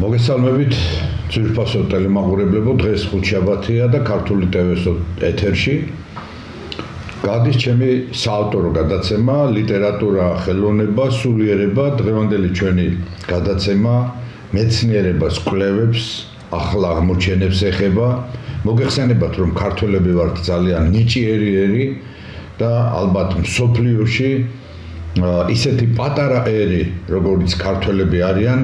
მოგესალმებით ძვირფასო ტელემაყურებლებო, დღეს ხუთშაბათია და ქართული ტვ's ეთერში გადის ჩემი საავტორო გადაცემა ლიტერატურა, ხელოვნება, სულიერება. დღევანდელი ჩვენი გადაცემა მეცნიერებას, კვლევებს, ახლა აღმოჩენებს ეხება. მოგეხსენებათ, რომ ქართველები ვართ ძალიან ნიჭიერი და ალბათ მსოფლიოში ისეთი პატარა ერი, როგორც ქართველები არიან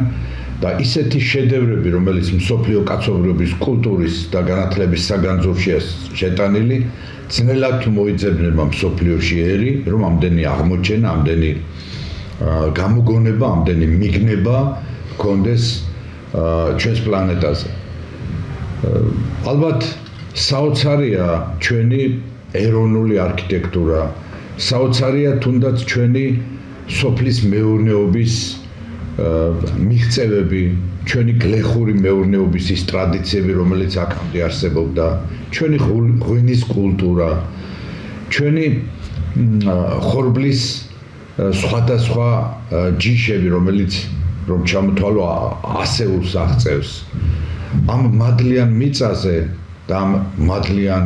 და ისეთი შედევრები, რომელიც მსოფლიო კაცობრიობის კულტურის და განათლების საგანძურშია შეტანილი, ძნელად მოიძებნება მსოფლიოში ერი, რომ ამდენი აღმოჩენა, ამდენი გამოგონება, ამდენი მიგნება გქონდეს ჩვენს პლანეტაზე. ალბათ საოცარია ჩვენი ეროვნული არქიტექტურა, საოცარია თუნდაც ჩვენი სოფლის მეურნეობის მიღწევები, ჩვენი გლეხური მეურნეობის ის ტრადიციები, რომელიც აქამდე არსებობდა, ჩვენი ღვინის კულტურა, ჩვენი ხორბლის სხვადასხვა ჯიშები, რომელიც რომ ჩამოთვალო ასეულს აღწევს. ამ მადლიან მიწაზე და ამ მადლიან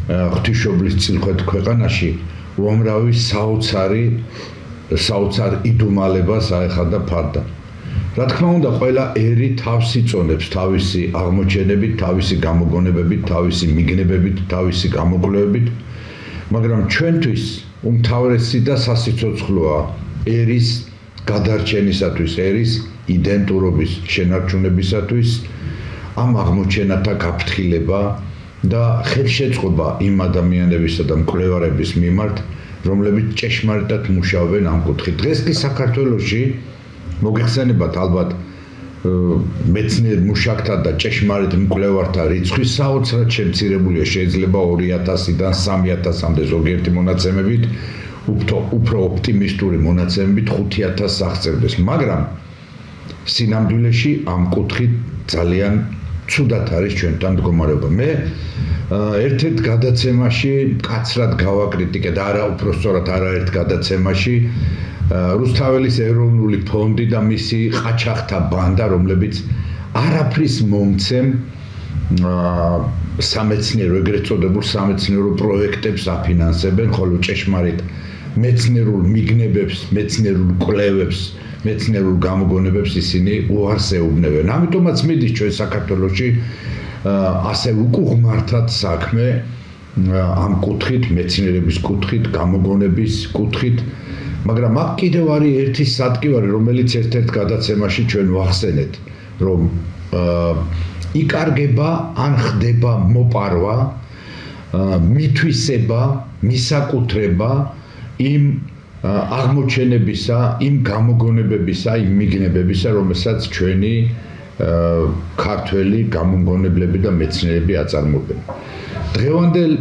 ღვთისმშობლის წილხვედ ქვეყანაში უამრავი საოცარ იდუმალებას აეხადა ფარდა. რა თქმა უნდა, ყველა ერი თავს იწონებს თავისი აღმოჩენებით, თავისი გამოგონებებით, თავისი მიგნებებით, თავისი გამოკვლევებით, მაგრამ ჩვენთვის უმთავრესი და სასიცოცხლოა ერის გადარჩენისათვის, ერის იდენტურობის შენარჩუნებისათვის ამ აღმოჩენათა გაფრთხილება და ხელშეწყობა იმ ადამიანებისა და მკვლევარების მიმართ, რომლებიც ჭეშმარიტად მუშაობენ ამ კუთხით. დღეს კი საქართველოში მოგეხსენებათ ალბათ მეცნიერ მუშაკთა და ჭეშმარიტ მკვლევართა რიცხვი საოცრად შემცირებულია, შეიძლება 2000-დან 3000-მდე ზოგიერთი მონაცემებით, უფრო ოპტიმისტური მონაცემებით 5000-ს აღწევდეს, მაგრამ სინამდვილეში ამ კუთხით ძალიან ცუდად არის ჩვენთან მდგომარეობა. მე ერთ-ერთ გადაცემაში მკაცრად გავაკრიტიკე და უпростоრად არაერთ გადაცემაში რუსთაველის ეროვნული ფონდი და მისი ყაჩაღთა ბანდა, რომლებიც არაფრის მომცემ სამეცნიერო, ეგრეთ წოდებულ სამეცნიერო პროექტებს აფინანსებენ, ხოლო ჭეშმარიტ მეცნიერულ მიგნებებს, მეცნიერულ კვლევებს, მეცნიერულ გამოგონებებს ისინი უარს ეუბნებენ. ამიტომაც მიდის ჩვენ საქართველოში ასე უკუღმართად საქმე ამ კუთხით, მეცნიერების კუთხით, გამოგონების კუთხით, მაგრამ აქ კიდევ არის ერთი სადგივარი, რომელიც ერთ-ერთ გადაცემაში ჩვენ ვახსენეთ, რომ იკარგება ან ხდება მოპარვა, მითვისება, მისაკუთრება იმ აღმოჩენებისა, იმ გამოგონებებისა, იმ მიგნებებისა, რომელსაც ჩვენი ქართველი გამოგონებლები და მეცნიერები აწარმოებენ. დღევანდელ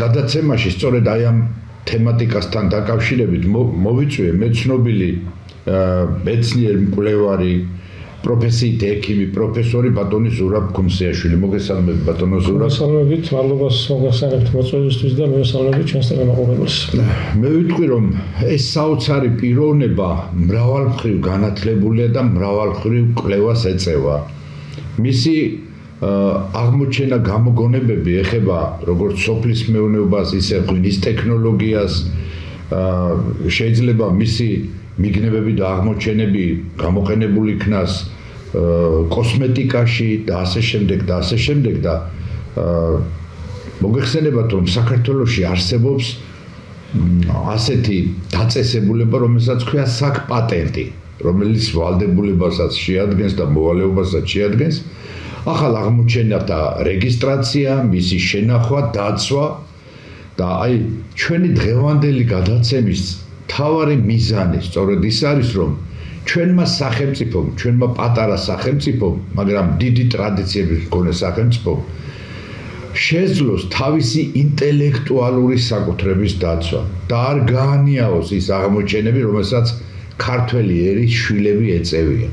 გადაცემაში სწორედ აი ამ თემატიკასთან დაკავშირებით მოვიწვიე მეცნობილი მეცნიერ მკვლევარი, პროფესიით ექიმი, პროფესორი ბატონი ზურაბ გუმსიაშვილი. მოგესალმებით ბატონო ზურაბ. მოგესალმებით, მადლობას მოგესალმებით მოწვევისთვის და მოგესალმებით ჩვენს ტელემაყურებელს. მე ვიტყვი, რომ ეს საოცარი პიროვნება მრავალმხრივ განათლებულია და მრავალმხრივ კვლევას ეწევა. მისი აღმოჩენა გამოგონებები ეხება როგორც სოფლის მეურნეობას, ისე ღვინის ტექნოლოგიას, შეიძლება მისი მიგნებები და აღმოჩენები გამოყენებული იქნას კოსმეტიკაში და ასე შემდეგ და მოგეხსენებათ, რომ საქართველოში არსებობს ასეთი დაწესებულება, რომელსაც ქვია საკპატენტი, რომელიც ვალდებულებასაც შეადგენს და მოვალეობასაც შეადგენს. ახალ აღმოჩენათა რეგისტრაცია, მისი შენახვა, დაცვა და აი ჩვენი დღევანდელი გადაცემის მთავარი მიზანი სწორედ ის არის, რომ ჩვენმა სახელმწიფომ, ჩვენმა პატარა სახელმწიფომ, მაგრამ დიდი ტრადიციების მქონე სახელმწიფომ შეძლოს თავისი ინტელექტუალური საკუთრების დაცვა და არ გაანიაოს ის აღმოჩენები, რომელსაც ქართველი ერის შვილები ეწევიან.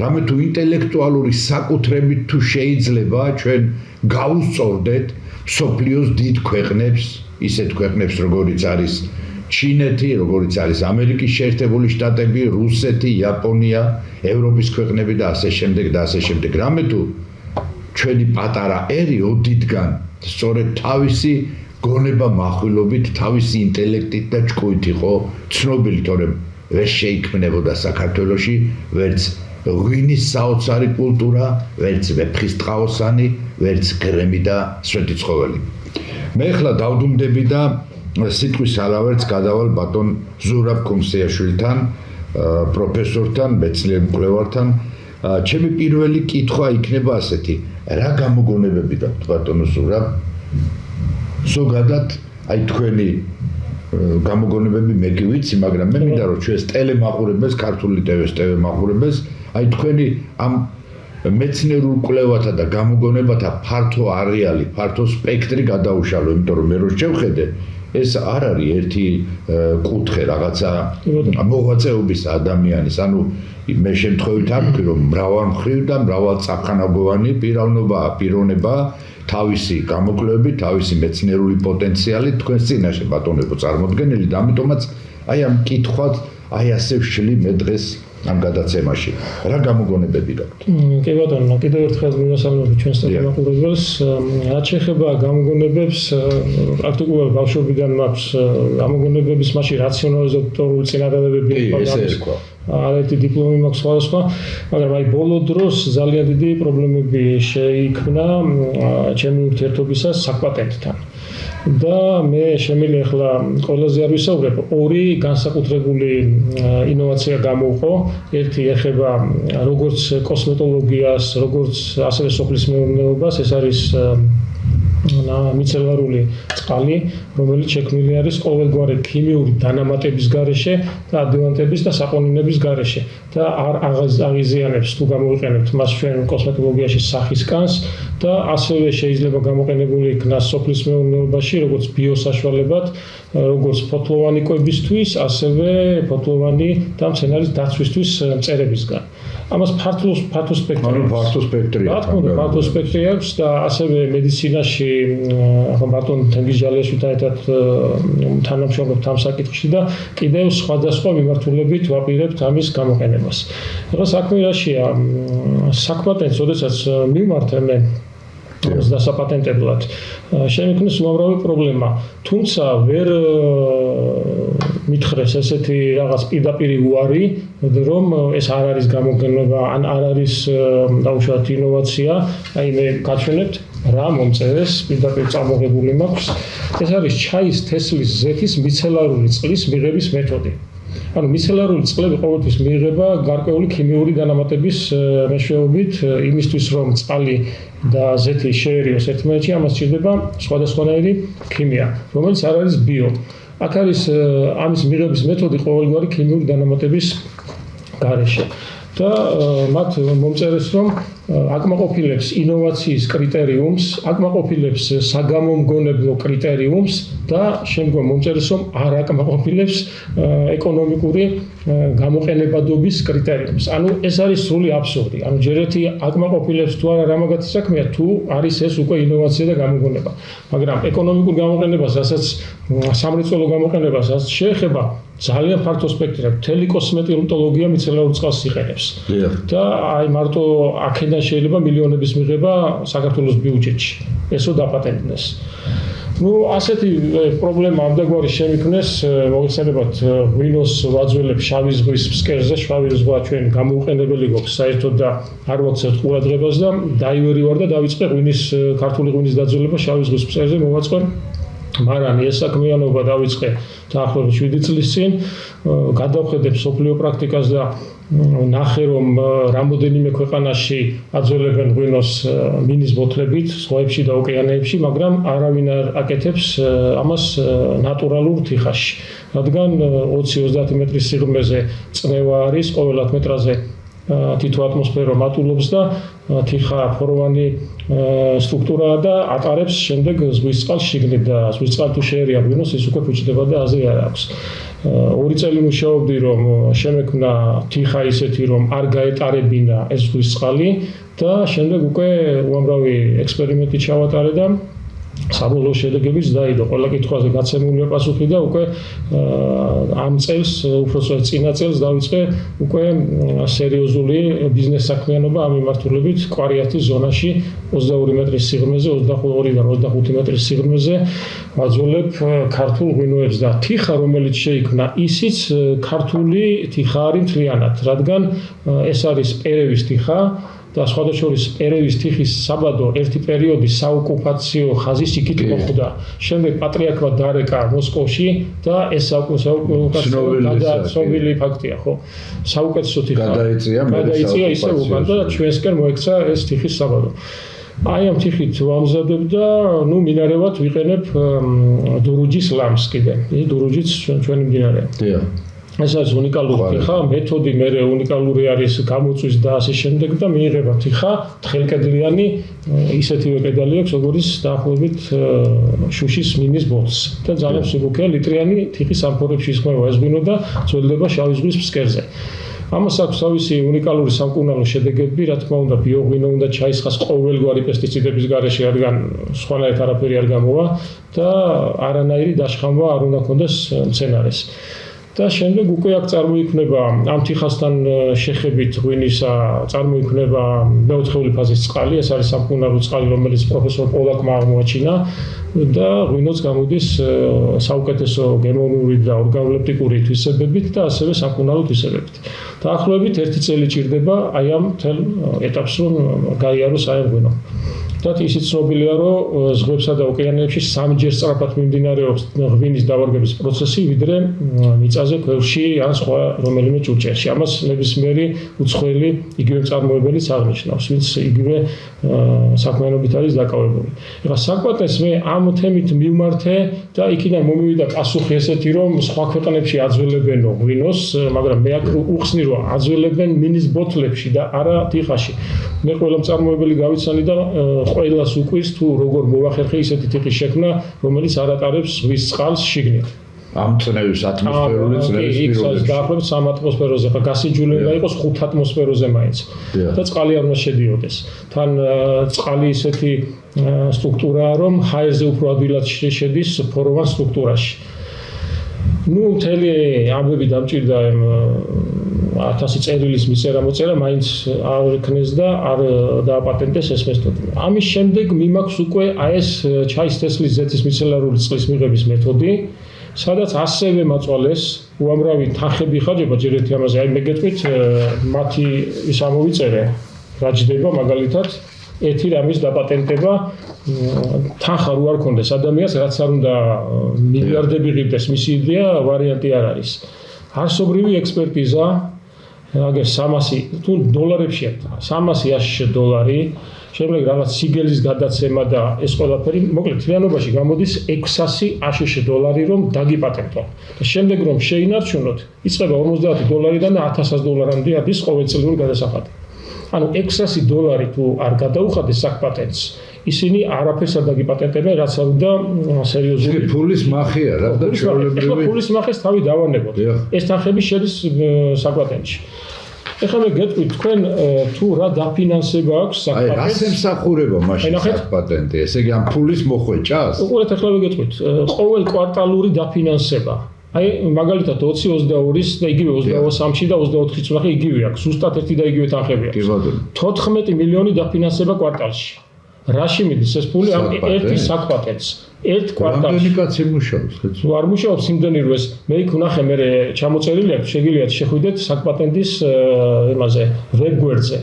რამე თუ ინტელექტუალური საკუთრებით თუ შეიძლება ჩვენ გავუსწორდეთ მსოფლიოს დიდ ქვეყნებს, ისეთ ქვეყნებს, როგორიც არის ჩინეთი, როგორც არის ამერიკის შეერთებული შტატები, რუსეთი, იაპონია, ევროპის ქვეყნები და ასე შემდეგ და ასე შემდეგ. რამე თუ ჩვენი პატარა ერი ოდითგან სწორედ თავისი გონება מחვილობით, თავისი ინტელექტით და ჭკუით იყო ცნობილი, თორემ ვერ შეიქმნებოდა საქართველოში ვერც ღვინის საოცარი კულტურა, ვერც ვეფხისტყაოსანი, ვერც გრემი და სვეტი ცხოველი. მე ახლა დავდუმდები და სიტყვის ალავერც გადავალ ბატონ ზურაბ კუმსიაშვილთან, პროფესორთან, მეცნიერ მკვლევართან. ჩემი პირველი კითხვა იქნება ასეთი: რა გამოგონებები გაქვთ ბატონო ზურაბ? ზოგადად, აი თქვენი გამოგონებები მე კი ვიცი, მაგრამ მე მინდა რომ ჩვენს ტელემაყურებელს, ქართული ტევეს ტელემაყურებელს, აი თქვენი ამ მეცნიერულ კვლევათა და გამოგონებათა ფართო არეალი, ფართო სპექტრი გადაუშალო, იმიტომ რომ მე რო შევხედე, ეს არ არის ერთი კუთხე რაღაცა მოღვაწეობის ადამიანის, ანუ მე შემთხვევით არ ვთქვი რომ მრავალმხრივ და მრავალწახნაგოვანი პიროვნებაა თავისი გამოკვლევებით, თავისი მეცნიერული პოტენციალით თქვენს წინაშე ბატონებო წარმოდგენილი და ამიტომაც აი ამ კითხვას აი ასე ვშლი მე დღეს ამ გადაცემაში. რა გამოგონებები გაქვთ? კი ბატონო, კიდევ ერთხელ მივასალმები ჩვენს ტელემაყურებელს. რაც შეეხება გამოგონებებს, პრაქტიკულად ბავშვობიდან მაქვს გამოგონებების მასში რაციონალიზატორული წინადადებები იყო. არაერთი დიპლომი მაქვს სხვადასხვა, მაგრამ აი ბოლო დროს ძალიან დიდი პრობლემები შეიქმნა ჩემი ურთიერთობისას საკპატენტთან. და მე შემიძლია ახლა ყველაზე არ ვისაუბრებ, ორი განსაკუთრებული ინოვაცია გამოვყო. ერთი ეხება როგორც კოსმეტოლოგიას, როგორც ასევე სოფლის მეურნეობას, ეს არის მიცელარული წყალი, რომელიც შექმნილი არის ყოველგვარი ქიმიური დანამატების გარეშე და ადევანტების და საყონინების გარეშე და არ აღიზიანებს თუ გამოვიყენებთ მას ჩვენ კოსმეტოლოგიაში სახისკანს და ასევე შეიძლება გამოყენებული იქნას სოფლის მეურნეობაში როგორც ბიოსაშუალებად, როგორც ფოთლოვანი კვებისთვის, ასევე ფოთლოვანი და მცენარის დაცვისთვის მწერებისგან. ამას ფართო სპექტრი აქვს. ფართო სპექტრი აქვს. ფართო სპექტრი აქვს და ასევე მედიცინაში ახლა ბატონ თენგიზალიაშვილთან ერთად თანამშრომლობთ ამ საკითხში და კიდევ სხვადასხვა მიმართულებით ვაპირებთ ამის გამოყენებას. ახლა საქმე რაშია? საკპატენტს, როდესაც მიმართე მე ამას დასაპატენტებლად, შემიქმნეს უამრავი პრობლემა. თუმცა ვერ მითხრეს ესეთი რაღაც პირდაპირი უარი, რომ ეს არ არის გამოგონება, ან არ არის დაუშვათ ინოვაცია, აი მე გაჩვენებთ რა მომწერეს, პირდაპირ წამოღებული მაქვს. ეს არის ჩაის თესლის ზეთის მიცელარული წყლის მიღების მეთოდი. ანუ მიცელარული წყლები ყოველთვის მიიღება გარკვეული ქიმიური დანამატების მეშვეობით, იმისთვის რომ წყალი და ზეთი შეერიოს ერთმანეთში, ამას სჭირდება სხვადასხვანაირი ქიმია, რომელიც არ არის ბიო. აქ არის ამის მიღების მეთოდი ყოველგვარი ქიმიური დანამატების გარეშე. და მათ მომწერეს რომ აკმაყოფილებს ინოვაციის კრიტერიუმს, აკმაყოფილებს საგამომგონებლო კრიტერიუმს და შემდგომ მომწერეს რომ არ აკმაყოფილებს ეკონომიკური გამოყენებადობის კრიტერიუმს. ანუ ეს არის სრული აბსურდი. ანუ ჯერ ერთი აკმაყოფილებს თუ არა რამაგათი საქმეა, თუ არის ეს უკვე ინოვაცია და გამოგონება. მაგრამ ეკონომიკურ გამოყენებას, რასაც სამრეწველო გამოყენებას შეეხება, ძალიან ფართო სპექტრი აქვს. მთელი კოსმეტოლოგია მიცელარულ წყალს იყენებს. და აი მარტო აქედან შეიძლება მილიონების მიღება საქართველოს ბიუჯეტში. ესო დაპატენტდეს. ნუ ასეთი პრობლემა ამდაგვარი შემიქმნეს, მოგეხსენებათ ღვინოს ვაძველებს შავი ზღვის ფსკერზე, შავი ზღვა ჩვენ გამოუყენებელი გვაქვს საერთოდ და არ ვაქცევთ ყურადღებას და დაივერი ვარ და დავიწყე ქართული ღვინის დაძველება შავი ზღვის ფსკერზე მოვაწყე. მაგრამ ეს საქმიანობა დავიწყე დაახლოებით 7 წლის წინ, გადავხედებ სოფლიო პრაქტიკას და ნახე რომ რამოდენიმე ქვეყანაში აძველებენ ღვინოს მინის ბოთლებით, ზღვებში და ოკეანეებში, მაგრამ არავინ არ აკეთებს ამას ნატურალურ თიხაში. რადგან 20-30 მეტრის სიღრმეზე წნევა არის, ყოველ 10 მეტრაზე თითო ატმოსფერო მატულობს და თიხა ფოროვანი სტრუქტურაა და ატარებს შემდეგ ზღვის წყალს შიგნით და ზღვის წყალი თუ შეერია ღვინოს, ის უკვე ფუჭდება და აზრი არ აქვს. 2 წელი მუშაობდი რომ შემექმნა თიხა ისეთი რომ არ გაეტარებინა ეს ზღვის წყალი და შემდეგ უკვე უამრავი ექსპერიმენტი ჩავატარე და საბოლოო შედეგებიც დაიდო. ყველა კითხვაზე გაცემულია პასუხი და უკვე ამ წელს, უпростоრ წინა წელს დავიწყე უკვე სერიოზული ბიზნეს საქმიანობა ამ მიმართულებით კვარიათის ზონაში 22 მეტრის სიღრმეზე, 22-დან 25 მეტრის სიღრმეზე ვაძველებ ქართულ ღვინოებს და თიხა, რომელიც შეიქმნა, ისიც ქართული თიხა არის მთლიანად, რადგან ეს არის პერევის თიხა და სხვადასხვა პერევის თიხის საბადო ერთი პერიოდი საოკუპაციო ხაზის იქით მოხვდა. შემდეგ პატრიარქმა დარეკა მოსკოვში და ეს ცნობილი ფაქტია, ხო? საუკეთესო თიხა გადაიწია ისე უკან და ჩვენსკენ მოექცა ეს თიხის საბადო. აი ამ თიხით ვამზადებ და მინარევად ვიყენებ დურუჯის ლამს კიდე. დურუჯიც ჩვენი მდინარეა. ეს არის უნიკალური თიხა, მეთოდი მერე უნიკალური არის გამოწვის და ასე შემდეგ და მიიღება თიხა, თხელკედლიანი, ისეთივე კედალი აქვს, როგორც დაახლოებით შუშის მინის ბოთლს. და ძალიან მსუბუქია, ლიტრიანი თიხის ამფორებში ისხმება ეს ღვინო და ძველდება შავი ზღვის ფსკერზე. ამას აქვს თავისი უნიკალური სამკურნალო შედეგები, რა თქმა უნდა, ბიოღვინო უნდა ჩაისხას ყოველგვარი პესტიციდების გარეშე, რადგან სხვანაირად არაფერი არ გამოვა და არანაირი დაშხამვა არ უნდა ქონდეს მცენარეს. და შემდეგ უკვე აქ წარმოიქმნება ამ თიხასთან შეხებით ღვინისა წარმოიქმნება მეოთხეული ფაზის წყალი, ეს არის სამკურნალო წყალი, რომელიც პროფესორ პოლაკმა აღმოაჩინა და ღვინოც გამოდის საუკეთესო გენომური და ორგანოლეპტიკური თვისებებით და ასევე სამკურნალო თვისებებით. დაახლოებით 1 წელი ჭირდება აი ამ მთელ ეტაპს, რომ გაიაროს აი ამ ღვინო. და ისიც ცნობილია, რომ ზღვებსა და ოკეანეებში 3-ჯერ სწრაფად მიმდინარეობს ღვინის დავარგების პროცესი, ვიდრე მიწაზე, ქვევში ან სხვა რომელიმე ჭურჭელში. ამას ნებისმიერი უცხოელი იგივე მწარმოებელიც აღნიშნავს, ვინც იგივე საქმიანობით არის დაკავებული. ეხლა საკვატეს მე ამ თემით მივმართე და იქიდან მომივიდა პასუხი ესეთი, რომ სხვა ქვეყნებში აძველებენ ღვინოს, მაგრამ მე აქ უხსნი, რომ აძველებენ მინის ბოთლებში და არა თიხაში. მე ყველა მწარმოებელი გავიცანი და ყველას უკვირს თუ როგორ მოვახერხე ისეთი თიხის შექმნა, რომელიც არ ატარებს ზღვის წყალს შიგნით. ამ წნევის ატმოსფერული წნევის პირობებში. დაახლოებით 3 ატმოსფეროზე, ხა გასიჯული უნდა იყოს 5 ატმოსფეროზე მაინც. და წყალი არ უნდა შედიოდეს. თან წყალი ისეთი სტრუქტურაა, რომ ჰაერზე უფრო ადვილად შედის ფოროვან სტრუქტურაში. მთელი ამბები დამჭირდა 1000 წერილის მისერა-მოწერა, მაინც არ ექნეს და არ დააპატენტეს ეს მეთოდი. ამის შემდეგ მიმაქვს უკვე ეს ჩაის თესლის ზეთის მიცელარული წყლის მიღების მეთოდი, სადაც ასევე მაწვალეს უამრავი თანხები ხაჯება, ჯერ ერთი ამაზე, აი მე გეტყვით, მათი ის ამოვიწერე, რა ჯდება მაგალითად, ერთი რამის დაპატენტება, თანხა რო არ ქონდეს ადამიანს, რაც არ უნდა მილიარდები ღირდეს, მისი იდეა ვარიანტი არ არის. არსობრივი ექსპერტიზა, აგერ 300 თუ დოლარებში აქვს, 300 აშშ დოლარი, შემდეგ რაღაც სიგელის გადაცემა და ეს ყველაფერი, მოკლედ თლიანობაში გამოდის 600 აშშ დოლარი, რომ დაგიპატენტო. და შემდეგ რომ შეინარჩუნოთ, იწყება 50 დოლარიდან 1000 დოლარამდე არის ყოველწლიური გადასახადი. ანუ 600 დოლარი თუ არ გადაუხადეს საკპატენტს, ისინი არაფერს არ დაგიპატენტებენ, რაც არ უნდა სერიოზული ფულის მახია რა და ჩვეულებრივი ფულის მახეს თავი დავანებოთ. ეს თანხები შედის საკპატენტში. ეხლა მე გეტყვით, თქვენ თუ რა დაფინანსება აქვს საკპატენტს? აი, რას ემსახურება მაშინ საკპატენტი? ესე იგი ამ ფულის მოხვეჭას? უყურეთ, ეხლა მე გეტყვით, ყოველ კვარტალური დაფინანსება. აი, მაგალითად 20-22-ის და იგივე 23-ში და 24-ში ნახე იგივე აქვს, ზუსტად ერთი და იგივე თანხები აქვს. 14 მილიონი დაფინანსება კვარტალში. რაში მიდის ეს ფული ამ ერთი საკპატენტს? ერთ კვარტალში. რამდენი კაცი მუშაობს ხეც? არ მუშაობს იმდენი რომ ეს მე იქ ვნახე მე ჩამოწერილი აქვს, შეგიძლიათ შეხვიდეთ საკპატენტის იმაზე ვებგვერდზე.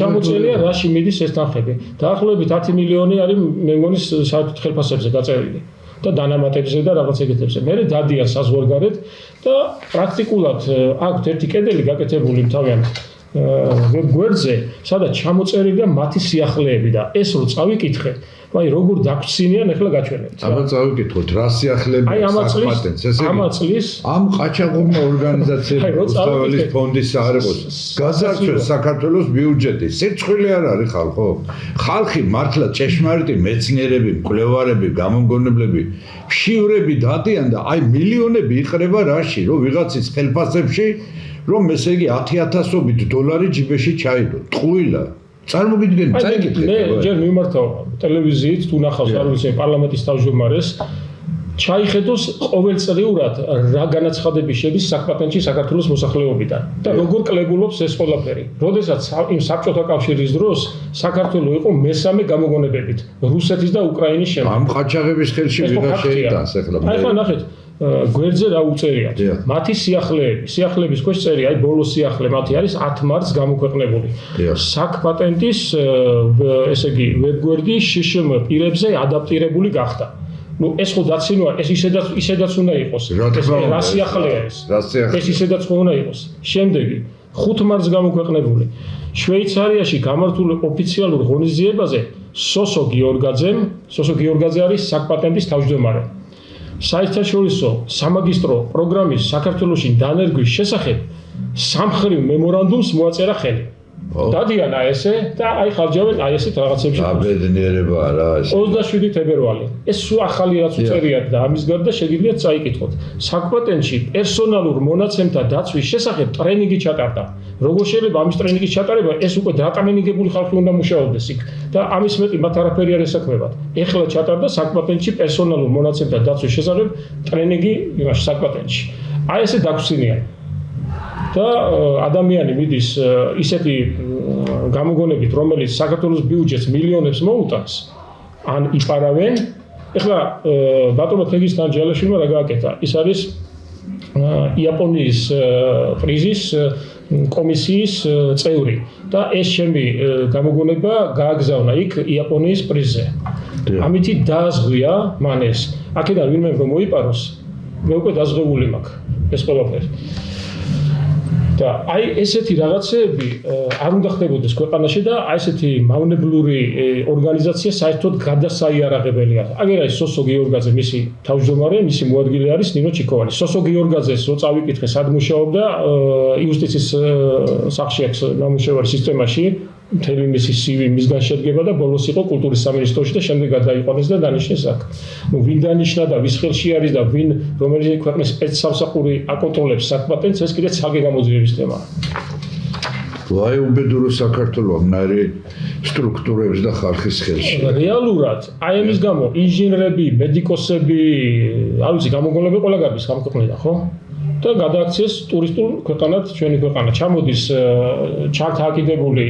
ჩამოწერილია რაში მიდის ეს თანხები. დაახლოებით 10 მილიონი არის მე მგონი საერთოდ ხელფასებზე დაწერილი. და დანამატებზე და რაღაც ეგეთებზე. მე დადიან საზღვარგარეთ და პრაქტიკულად აქვთ ერთი კედელი გაკეთებული თავიანთ ვებგვერდზე, სადაც ჩამოწერილია მათი სიახლეები და ეს რო წავიკითხე, აი როგორ დაგვცინიან ახლა გაჩვენებთ. აბა წავიკითხოთ, რა სიახლეები საკპატენტს, ესე იგი. ამ ყაჩაღურმა ორგანიზაციების უსწავლის ფონდის საარყოს გაზარჩვეს საქართველოს ბიუჯეტი. სირცხვილი არ არის ხალხო. ხალხი მართლა ჭეშმარიტი მეცნიერები, მკვლევარები, გამომგონებლები, ფშივრები დადიან და აი მილიონები იყრება რაში, რომ ვიღაცის ხელფასებში რომ ესე იგი 10,000-ობით დოლარი ჯიბეში ჩაიდო. ტყუილა. წარმოგიდგენთ, წაიკითხეთ. მე ჯერ მიმართავ ტელევიზიით თუ ნახავს არ ვიცი პარლამენტის თავმჯდომარეს ჩაიხედოს ყოველწლიურად რა განაცხადები შედის საკპატენტში საქართველოს მოსახლეობიდან და როგორ კლებულობს ეს ყველაფერი. როდესაც იმ საბჭოთა კავშირის დროს საქართველო იყო მესამე გამოგონებებით რუსეთის და უკრაინის შემდეგ. ამ ყაჩაღების ხელში ვიღა შეიტანს ახლა. აი ხა ნახეთ გვერდზე რა უწერიათ. მათი სიახლეების ქვეშ წერია, აი ბოლო სიახლე მათი არის 10 მარტს გამოქვეყნებული. საკპატენტის ესე იგი ვებგვერდი შშმ პირებზე ადაპტირებული გახდა. ეს ხო დაცინოა, ეს ისედაც უნდა იყოს. რა სიახლეა ეს? ეს ისედაც ხო უნდა იყოს. შემდეგი 5 მარტს გამოქვეყნებული. შვეიცარიაში გამართულ ოფიციალურ ღონისძიებაზე სოსო გიორგაძე არის საკპატენტის თავმჯდომარე. საერთაშორისო სამაგისტრო პროგრამის საქართველოში დანერგვის შესახებ სამხრივ მემორანდუმს მოაწერა ხელი. დადიან ესე და აი ხარჯავენ აი ესეთ რაღაცებში. აბედნიერებაა რა ეს. 27 თებერვალი. ეს სულ ახალი რაც უწერიათ და ამის გარდა შეგიძლიათ წაიკითხოთ. საკპატენტში პერსონალურ მონაცემთა დაცვის შესახებ ტრენინგი ჩატარდა. როგორ შეიძლება ამის ტრენინგის ჩატარება? ეს უკვე დატრენინგებული ხალხი უნდა მუშაობდეს იქ და ამის მეტი მათ არაფერი არ ესაქმებათ. ეხლა ჩატარდა საკპატენტში პერსონალურ მონაცემთა დაცვის შესახებ ტრენინგი იმაში საკპატენტში. აი ესე დაგვსინიან. და ადამიანი მიდის ისეთი გამოგონებით, რომელიც საქართველოს ბიუჯეტს მილიონებს მოუტანს, ან იპარავენ. ეხლა ბატონო თენგიზხან ჯალაშვილმა რა გააკეთა? ის არის იაპონიის პრიზის კომისიის წევრი და ეს ჩემი გამოგონება გააგზავნა იქ იაპონიის პრიზზე. ამითი დააზღვია მან ეს. აქედან ვინმე რომ მოიპაროს, მე უკვე დაზღვეული მაქვს ეს ყველაფერი. და აი ესეთი რაღაცეები არ უნდა ხდებოდეს ქვეყანაში და აი ესეთი მავნებლური ორგანიზაცია საერთოდ გადასაიარაღებელია. აგერა ის სოსო გიორგაძე მისი თავმჯდომარე, მისი მოადგილე არის ნინო ჩიქოვანი. სოსო გიორგაძეს რო წავიკითხე, სად მუშაობდა იუსტიციის სახლში აქვს ნამუშევარი სისტემაში. მთელი მისი CV მისგან შედგება და ბოლოს იყო კულტურის სამინისტროში და შემდეგ გადაიყვანეს და დანიშნეს აქ. ვინ დანიშნა და ვის ხელში არის და ვინ რომელიც ქვეყნის სპეცსამსახური აკონტროლებს საკპატენტს, ეს კიდე ცალკე გამოძიების თემაა. ვაი უბედურო საქართველო მნარი სტრუქტურებს და ხალხის ხელში. რეალურად აი ამის გამო ინჟინრები, მედიკოსები, არ ვიცი, გამოგონებები ყველა გარბის გამოქვეყნდა, ხო? და გადააქციეს ტურისტულ ქვეყანად ჩვენი ქვეყანა. ჩამოდის ჩართააკიდებული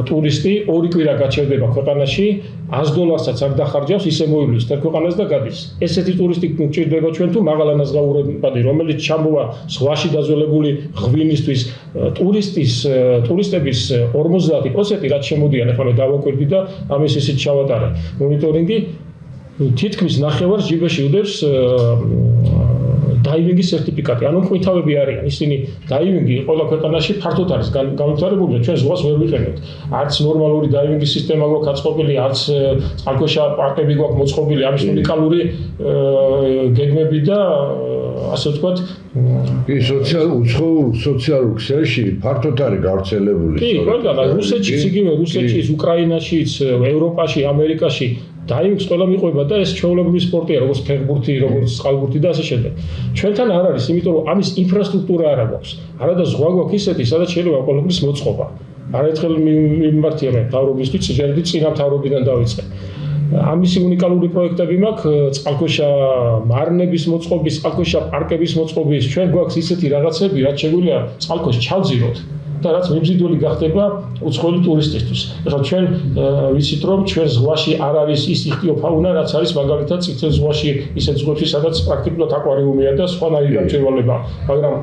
ტურისტი, 2 კვირა გაჩერდება ქვეყანაში, $100-საც არ დახარჯავს, ისე მოივლის და ქვეყანას და გადის. ესეთი ტურისტი გჭირდება ჩვენ თუ მაღალანაზღაურებადი, რომელიც ჩამოვა ზღვაში დაზოლებული ღვინისთვის, ტურისტების 50% რაც შემოდიან, ახლა მე დავაკვირდი და ამის ისიც ჩავატარე. მონიტორინგი თითქმის ნახევარს ჯიბეში უდევს დაივინგის სერტიფიკატი, ანუ მყვითავები არიან. ისინი დაივინგი ყველა ქვეყანაში ფართოდ არის განვითარებული და ჩვენ ზღვას ვერ ვიყენებთ. არც ნორმალური დაივინგის სისტემა გვაქვს გაწყობილი, არც წყალქვეშა პარკები გვაქვს მოწყობილი, ამის უნიკალური გეგმები და ასე ვთქვათ, კი, სოციალურ ქსელში ფართოდ არის გავრცელებული. კი, ყველგან, რუსეთშიც იგივე, რუსეთშიც, უკრაინაშიც, ევროპაში, ამერიკაში დაივინგს ყველა მიყვება და ეს ჩვეულებრივი სპორტია, როგორც ფეხბურთი, როგორც წყალბურთი და ასე შემდეგ. ჩვენთან არ არის, იმიტომ რომ ამის ინფრასტრუქტურა არ აქვს. არა და ზღვა გვაქვს ისეთი, სადაც შეიძლება ყოველთვის მოწყობა. არაერთხელ მიმართია მე მთავრობისთვის, ჯერდი წინა მთავრობიდან დავიწყე. ამისი უნიკალური პროექტები მაქვს, წყალქვეშა მარნების მოწყობის, წყალქვეშა პარკების მოწყობის. ჩვენ გვაქვს ისეთი რაღაცები, რაც შეგვიძლია წყალქვეშ ჩავძიროთ. და რაც მიმზიდველი გახდება უცხოელი ტურისტისთვის. ეხლა ჩვენ ვიცით რომ ჩვენ ზღვაში არ არის ის იხტიოფაუნა, რაც არის მაგალითად წითელ ზღვაში ისეთ ზღვებში, სადაც პრაქტიკულად აკვარიუმია და სხვანაირი გამჭვირვალება. მაგრამ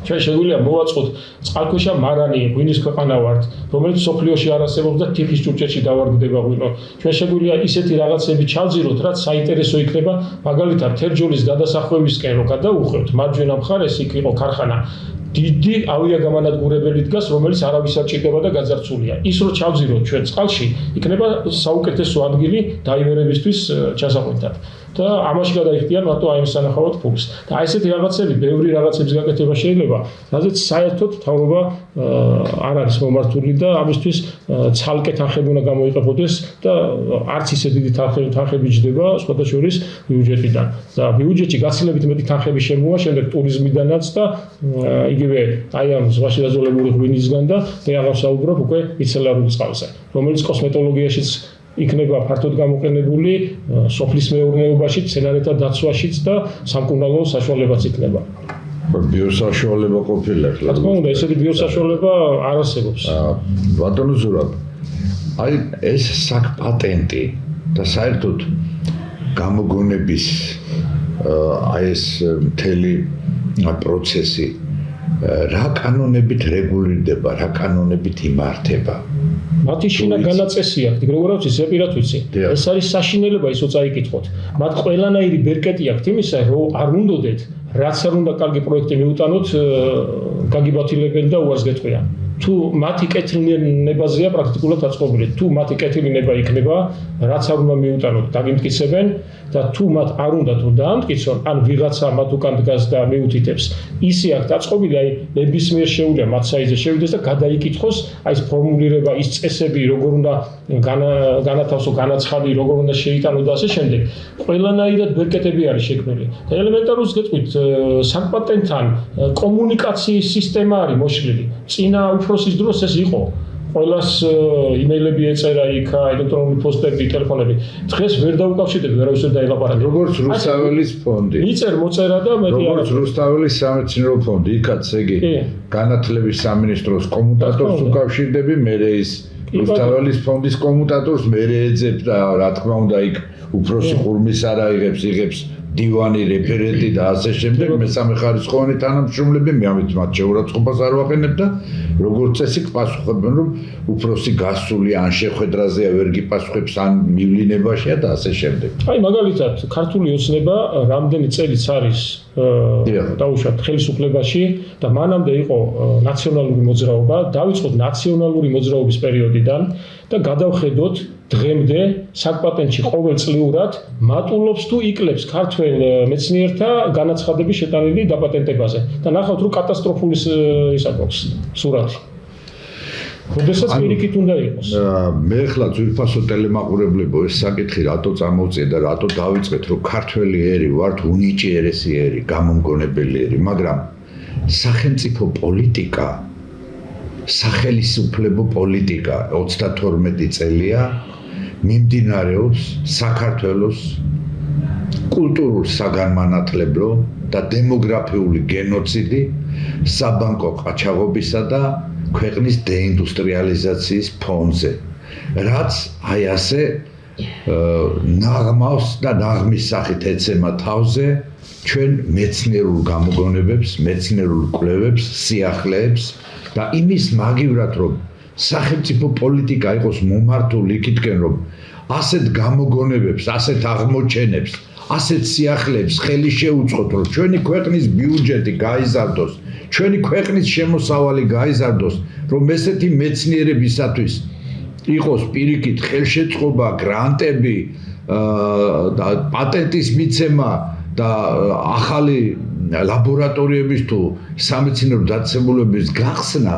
ჩვენ შეგვიძლია მოვაწყოთ წყალქვეშა მარანი, ღვინის ქვეყანა ვართ, რომელიც სოფლიოში არ არსებობს და თიხის ჭურჭელში დავარგდება ღვინო. ჩვენ შეგვიძლია ისეთი რაღაცები ჩავძიროთ, რაც საინტერესო იქნება, მაგალითად თერჯოლის გადასახვევისკენ რო გადავუხვევთ, მარჯვენა მხარეს იქ იყო ქარხანა. დიდი ავიაგამანადგურებელი დგას, რომელიც არავის არ ჭირდება და გაძარცულია. ის რო ჩავძიროთ ჩვენ წყალში, იქნება საუკეთესო ადგილი დაივერებისთვის ჩასაყვანად. და ამაში გადაიხდიან მარტო აი ამ სანახავად ფულს. და აი ესეთი რაღაცები, ბევრი რაღაცების გაკეთება შეიძლება, რადგან საერთოდ მთავრობა არ არის მომართული და ამისთვის ცალკე თანხები უნდა გამოიყენოს და არც ისე დიდი თანხები ჯდება სხვათა შორის ბიუჯეტიდან. და ბიუჯეტში გაცილებით მეტი თანხები შემოვა შემდეგ ტურიზმიდანაც და იგივე აი ამ ზღვაში დაძველებული ღვინისგან და მე აღარ ვსაუბრობ უკვე მიცელარულ წყალზე, რომელიც კოსმეტოლოგიაშიც იქნება ფართოდ გამოყენებული, სოფლის მეურნეობაში, მცენარეთა დაცვაშიც და სამკურნალო საშუალებაც იქნება. ბიოსაშუალება ყოფილა. რა თქმა უნდა, ესეთი ბიოსაშუალება არ არსებობს. ბატონო ზურაბ, აი ეს საკ-პატენტი და საერთოდ გამოგონების აი ეს მთელი პროცესი რა კანონებით რეგულირდება, რა კანონებით იმართება? მათი შინა განაწესი აქვს, როგორ ვიცი, ზეპირად ვიცი. ეს არის საშინელება ისო წაიკითხოთ. მათ ყველანაირი ბერკეტი აქვს იმისა, რომ არ უნდოდეთ, რაც არ უნდა კარგი პროექტი მიუტანოთ, გაგიბათილებენ და უარს გეტყვიან. თუ მათი კეთილნებაზეა პრაქტიკულად აწყობილი. თუ მათი კეთილნება იქნება, რაც არ უნდა მიუტანოთ, დაგიმტკიცებენ და თუ მათ არ უნდათ რომ დაამტკიცონ, ან ვიღაცა მათ უკან დგას და მიუთითებს, ისე აქვს დაწყობილი, აი ნებისმიერ შეუძლია მათ საიზე შევიდეს და გადაიკითხოს, აი ეს ფორმულირება, ის წესები, როგორ უნდა განათავსო განაცხადი, როგორ უნდა შეიტანო და ასე შემდეგ. ყველანაირად ბერკეტები არის შექმნილი. და ელემენტარულად გეტყვით, საკ-პატენტთან კომუნიკაციის სისტემა არის მოშლილი. წინა უფროსის დროს ეს იყო. ყველას იმეილები ეწერა იქ, ელექტრონული პოსტები, ტელეფონები. დღეს ვერ დაუკავშირდები, ვერავის ვერ დაელაპარაკე. როგორც რუსთაველის ფონდი. მიწერ მოწერა და მე როგორც რუსთაველის სამეცნიერო ფონდი, იქაც ეგ განათლების სამინისტროს კომუტატორს უკავშირდები, მე ის რუსთაველის ფონდის კომუტატორს მე ეძებ და რა თქმა უნდა იქ უფროსი ხურმის არ იღებს დივანი, რეფერენტი და ასე შემდეგ, მესამე ხარისხოვანი თანამშრომლები, მე ამით მათ შეურაცხყოფას არ ვაყენებ და როგორც წესი პასუხობენ, რომ უფროსი გასული ან შეხვედრაზეა ვერ გიპასუხებს ან მივლინებაშია და ასე შემდეგ. აი მაგალითად, ქართული ოცნება რამდენი წელიც არის დაუშვათ ხელისუფლებაში და მანამდე იყო ნაციონალური მოძრაობა, დავიწყოთ ნაციონალური მოძრაობის პერიოდიდან და გადავხედოთ დღემდე საკ-პატენტში ყოველწლიურად მატულობს თუ იკლებს ქართველ მეცნიერთა განაცხადების შეტანილი დაპატენტებაზე და ნახავთ რომ კატასტროფული ისა გვაქვს სურათი. როდესაც პირიქით უნდა იყოს. მე ახლა ძვირფასო ტელემაყურებლებო ეს საკითხი რატო წამოვწია და რატო დავიწყეთ რომ ქართველი ერი ვართ უნიჭიერესი ერი, გამომგონებელი ერი, მაგრამ სახელმწიფო პოლიტიკა სახელისუფლებო პოლიტიკა 32 წელია მიმდინარეობს საქართველოს კულტურულ საგანმანათლებლო და დემოგრაფიული გენოციდი, საბანკო ყაჩაღობისა და ქვეყნის დეინდუსტრიალიზაციის ფონზე, რაც აი ასე ნაღმავს და ნაღმის სახით ეცემა თავზე ჩვენ მეცნიერულ გამოგონებებს, მეცნიერულ კვლევებს, სიახლეებს და იმის მაგივრად რომ სახელმწიფო პოლიტიკა იყოს მომართული იქითკენ რომ ასეთ გამოგონებებს, ასეთ აღმოჩენებს, ასეთ სიახლეებს ხელი შეუწყოთ რომ ჩვენი ქვეყნის ბიუჯეტი გაიზარდოს, ჩვენი ქვეყნის შემოსავალი გაიზარდოს, რომ ესეთი მეცნიერებისათვის იყოს პირიქით ხელშეწყობა, გრანტები და პატენტის მიცემა და ახალი ლაბორატორიების თუ სამეცნიერო დაწესებულებების გახსნა,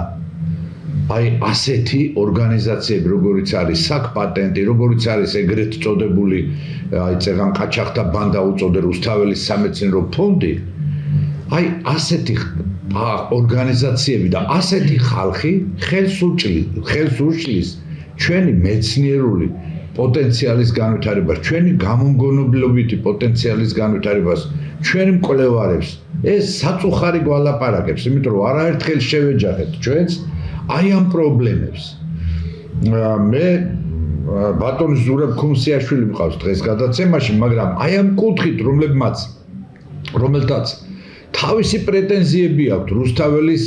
აი ასეთი ორგანიზაციები, როგორიც არის საკ-პატენტი, როგორიც არის ეგრეთ წოდებული აი წეღან ყაჩაღთა ბანდა უწოდე რუსთაველის სამეცნიერო ფონდი, აი ასეთი ორგანიზაციები და ასეთი ხალხი ხელს უშლის ჩვენი მეცნიერული პოტენციალის განვითარებას, ჩვენი გამომგონებლობითი პოტენციალის განვითარებას, ჩვენი მკვლევარებს ეს საწუხარი გვალაპარაკებს, იმიტომ რომ არაერთხელ შევეჯახეთ ჩვენს აი ამ პრობლემებს. მე ბატონი ზურაბ ქუმსიაშვილი მყავს დღეს გადაცემაში, მაგრამ აი ამ კუთხით, რომელთაც თავისი პრეტენზიები აქვს რუსთაველის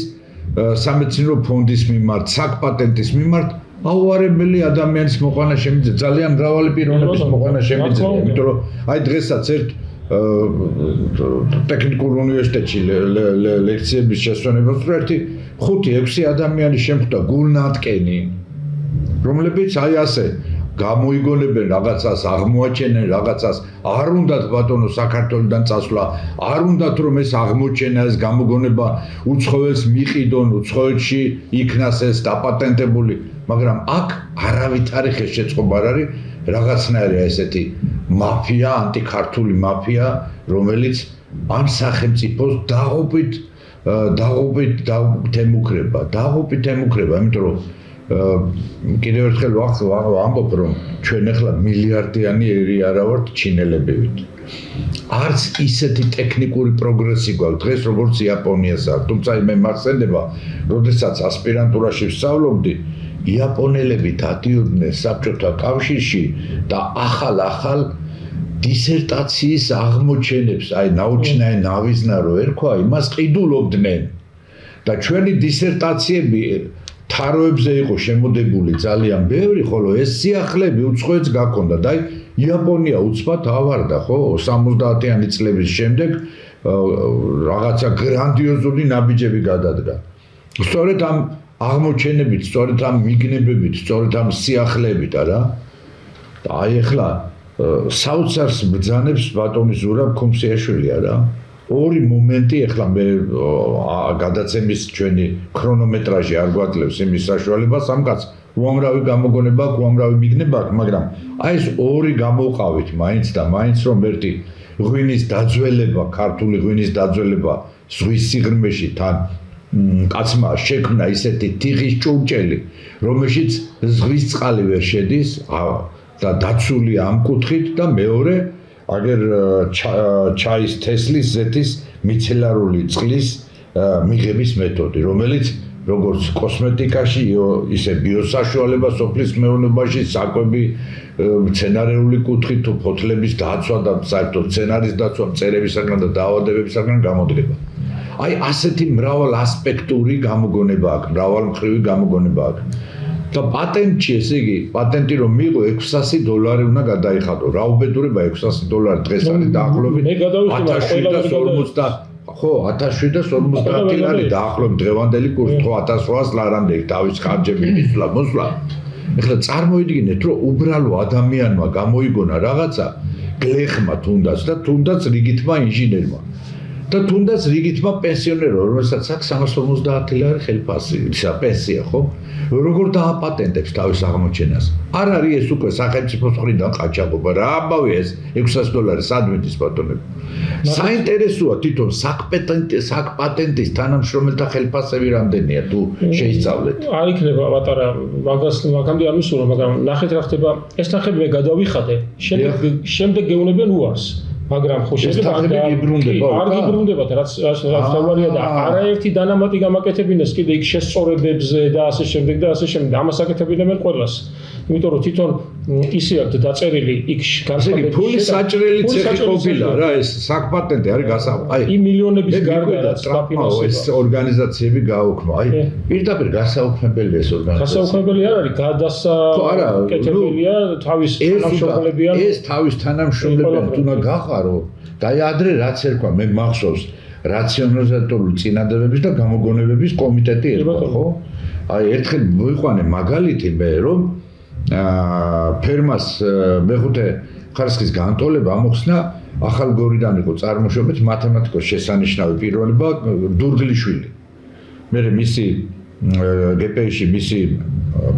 სამეცნიერო ფონდის მიმართ, საკ-პატენტის მიმართ, აუარებელი ადამიანის მოყვანა შემიძლია, ძალიან მრავალი პიროვნების მოყვანა შემიძლია, იმიტომ რომ აი დღესაც ერთ ტექნიკურ უნივერსიტეტში ლექციების შესვენებას ერთი 5-6 ადამიანი შემხვდა გულნატკენი, რომლებიც აი ასე გამოიგონებენ რაღაცას, აღმოაჩენენ რაღაცას, არ უნდათ ბატონო საქართველოსთან წასვლა, არ უნდათ რომ ეს აღმოჩენა, ეს გამოგონება უცხოელს მიყიდონ, უცხოეთში იქნას ეს დაპატენტებული, მაგრამ აქ არავითარი ხელშეწყობა არ არის, რაღაცნაირი ესეთი მაფია, ანტიქართული მაფია, რომელიც ამ სახელმწიფოს დაღუპვით დაღუპით ემუქრება, იმიტომ რომ კიდევ ერთხელ ვამბობ, რომ ჩვენ ახლა მილიარდიანი ერი არა ვართ ჩინელებივით. არც ისეთი ტექნიკური პროგრესი გვაქვს დღეს, როგორც იაპონიას აქვს. თუმცა მე მახსენდება, როდესაც ასპირანტურაში ვსწავლობდი, იაპონელები დადიოდნენ საბჭოთა კავშირში და ახალ დისერტაციის აღმოჩენებს, აი ნაუჩნაე ნავიზნარო ერქვა, იმას ყიდულობდნენ. და ჩვენი დისერტაციები თაროებზე იყო შემოდებული ძალიან ბევრი, ხოლო ეს სიახლეები უცხოეთს გაქონდა და აი იაპონია უცბად ავარდა, ხო, 70-იანი წლების შემდეგ რაღაცა გრანდიოზული ნაბიჯები გადადგა. სწორედ ამ აღმოჩენებით, სწორედ ამ მიგნებებით, სწორედ ამ სიახლეებით, არა? და აი ახლა საოცარს ბრძანებს ბატონი ზურაბ ქუმსიაშვილი, არა? ორი მომენტი ახლა მე გადაცემის ჩვენი ქრონომეტრაჟი არ გვაძლევს იმის საშუალებას ამ კაცს უამრავი გამოგონება აქვს, უამრავი მიგნება აქვს, მაგრამ აი ეს ორი გამოვყავით მაინც და მაინც რომ ერთი ღვინის დაძველება, ქართული ღვინის დაძველება ზღვის სიღრმეში თან კაცმა შექმნა ისეთი თიხის ჭურჭელი, რომელშიც ზღვის წყალი ვერ შედის და დაცულია ამ კუთხით და მეორე აგერ ჩაის თესლის ზეთის მიცელარული წყლის მიღების მეთოდი, რომელიც როგორც კოსმეტიკაში, ისე ბიოსაშუალება სოფლის მეურნეობაში, საკვები, მცენარეული კუთხით თუ ფოთლების დაცვა და საერთოდ მცენარის დაცვა, მწერებისაგან და დაავადებებისაგან გამოდგება. აი ასეთი მრავალ ასპექტური გამოგონება აქვს, მრავალმხრივი გამოგონება აქვს. და პატენტში, ესე იგი, პატენტი რომ მიიღო $600 უნდა გადაიხადო. რა უბედურება $600 დღეს არის დაახლოებით 1750 ხო 1750 ლარი დაახლოებით დღევანდელი კურსი, ხო 1800 ლარამდე დავის ხარჯები მისვლა. ეხლა წარმოიდგინეთ, რომ უბრალო ადამიანმა გამოიგონა რაღაცა გლეხმა თუნდაც და თუნდაც რიგითმა ინჟინერმა. და თუნდაც რიგითმა პენსიონერმა, რომელსაც აქვს 350 ლარი ხელფასი, ისა პენსია, ხო? როგორ დააპატენტებს თავის აღმოჩენას? არ არის ეს უკვე სახელმწიფოს მხრიდან ყაჩაღობა, რა ამბავია ეს $600 სად მიდის ბატონები? საინტერესოა თვითონ საკპატენტის თანამშრომელთა ხელფასები რამდენია თუ შეისწავლეთ? არ იქნება პატარა მაგამდე არ ვისურვო, მაგრამ ნახეთ რა ხდება, ეს ნახები მე გადავიხადე, შემდეგ გეუნებიან უარს. მაგრამ ხო შეიძლება არ გიბრუნდებათ, რაც თავარია და არაერთი დანამატი გამაკეთებინეს კიდე იქ შესწორებებზე და ასე შემდეგ და ასე შემდეგ. ამას აკეთებინებენ ყველას. იმიტომ რომ თვითონ ისე აქვს დაწერილი იქ განსაკუთრებით ფული საჭრელი ცეხი ყოფილა რა ეს საკპატენტი არის აი იმ მილიონების გარდა რაც დაფინანსება ეს ორგანიზაციები გააუქმა აი პირდაპირ გასაუქმებელია ეს ორგანიზაცია გასაუქმებელი არ არის გადასაკეთებელია თავის თანამშრომლებიან ეს თავის თანამშრომლებიან თუნდა გახარო და აი ადრე რაც ერქვა მე მახსოვს რაციონალიზატორული წინადადებების და გამოგონებების კომიტეტი ერქვა ხო აი ერთხელ მოიყვანე მაგალითი მე რომ ფერმას მეხუთე ხარისხის განტოლება ამოხსნა ახალგორიდან იყო წარმოშობით მათემატიკოს შესანიშნავი პიროვნება დურგლიშვილი. მე მისი გპ-ში მისი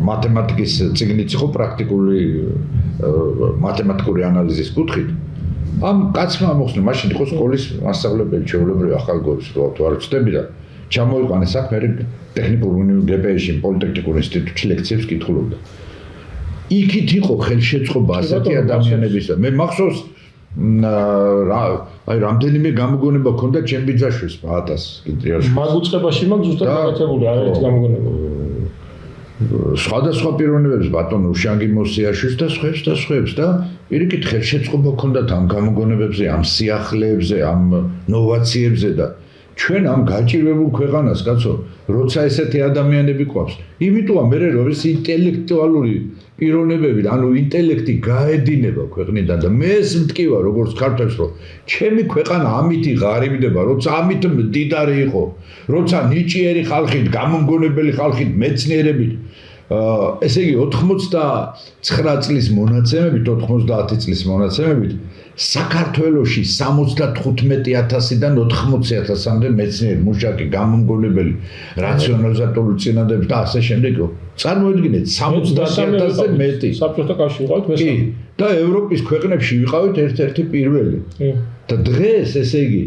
მათემატიკის წიგნიც იყო პრაქტიკული მათემატიკური ანალიზის კუთხით. ამ კაცმა ამოხსნა მაშინ იყო სკოლის მასწავლებელი ჩვეულებრივი ახალგორის თუ არ ვწდები და ჩამოიყვანე საქმე ტექნიკურ გპ-ში პოლიტექნიკურ ინსტიტუტში ლექციებს კითხულობდა. იქით იყო ხელშეწყობა ასეთი ადამიანებისა. მე მახსოვს აი რამდენიმე გამოგონება ქონდა ჩემ ბიძაშვილს პაატას კიტრიაში. მაგ უწყებაში მაგ ზუსტად გაკეთებული არაერთი გამოგონება. სხვადასხვა პიროვნებებს ბატონ უშანგი მოსიაშვილს და სხვებს და პირიქით ხელშეწყობა ქონდათ ამ გამოგონებებზე, ამ სიახლეებზე, ამ ნოვაციებზე და ჩვენ ამ გაჭირვებულ ქვეყანას კაცო, როცა ესეთი ადამიანები ყავს. იმიტომ მე რომ ეს ინტელექტუალური პიროვნებები, ანუ ინტელექტი გაედინება ქვეყნიდან და მე ეს მტკივა როგორც ქართველს, რომ ჩემი ქვეყანა ამითი ღარიბდება, როცა ამით მდიდარი იყო, როცა ნიჭიერი ხალხით, გამომგონებელი ხალხით, მეცნიერებით, ესე იგი 89 წლის მონაცემებით, 90 წლის მონაცემებით საქართველოში 75,000-დან 80,000-მდე მეცნიერი, მუშაკი, გამომგონებელი, რაციონალიზატორული წინადადების და ასე შემდეგ. წარმოიდგინეთ 70,000-ზე მეტი. საბჭოთა კავშირში ვიყავით მესამე. და ევროპის ქვეყნებში ვიყავით ერთ-ერთი პირველი. და დღეს, ესე იგი,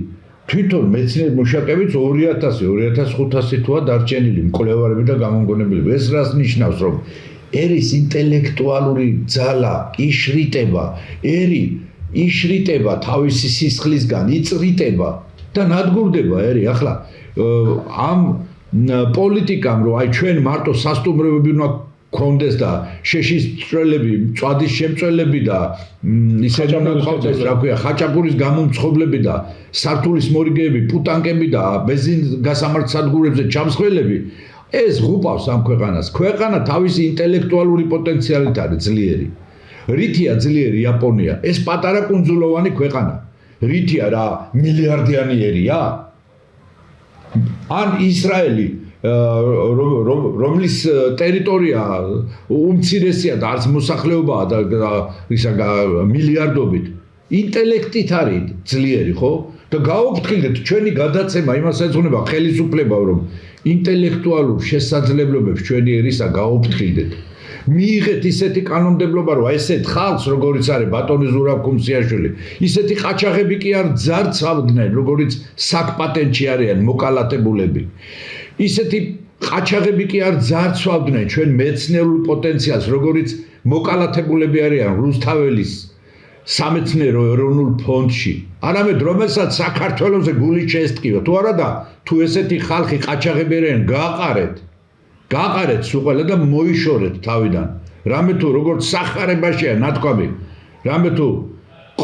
თვითონ მეცნიერ მუშაკებიც 2000-2500 თუა დარჩენილი მკვლევარები და გამომგონებლები. ეს რას ნიშნავს, რომ ერის ინტელექტუალური ძალა იშრიტება, იშრიტება თავისი სისხლისგან, იწრიტება და ნადგურდება ერი. ახლა ამ პოლიტიკამ რომ აი ჩვენ მარტო სასტუმროები უნდა გქონდეს და შეშის წვრილები, მწვადის შემწველები და ისეთი უნდა გქონდეს, რა ქვია, ხაჭაპურის გამომცხობლები და სართულის მორიგეები, პუტანკები და ბენზინ გასამართ სადგურებზე ჩამსხვილები, ეს ღუპავს ამ ქვეყანას. ქვეყანა თავისი ინტელექტუალური პოტენციალით არის ძლიერი. რითია ძლიერი იაპონია? ეს პატარა კუნძულოვანი ქვეყანა. რითია რა მილიარდიანი ერია? ან ისრაელი რომლის ტერიტორია უმცირესია და არც მოსახლეობაა და ისა მილიარდობით ინტელექტით არის ძლიერი, ხო? და გაუფრთხილდეთ ჩვენი გადაცემა იმას ეძღვნება ხელისუფლება, რომ ინტელექტუალურ შესაძლებლობებს ჩვენი ერისა გაუფრთხილდეთ. მიიღეთ ისეთი კანონმდებლობა, რომ ესეთ ხალხს, როგორიც არის ბატონი ზურაბ ქუმსიაშვილი, ისეთი ყაჩაღები კი არ ძარცავდნენ, როგორიც საკპატენტში არიან მოკალათებულები. ისეთი ყაჩაღები კი არ ძარცვავდნენ ჩვენ მეცნიერულ პოტენციალს, როგორიც მოკალათებულები არიან რუსთაველის სამეცნიერო ეროვნულ ფონდში. არამედ რომელსაც საქართველოზე გული შეესტკივა. თუ არა და თუ ესეთი ხალხი ყაჩაღები არიან, გააყარეთ სულ ყველა და მოიშორეთ თავიდან. რამე თუ როგორც სახარებაშია ნათქვამი, რამე თუ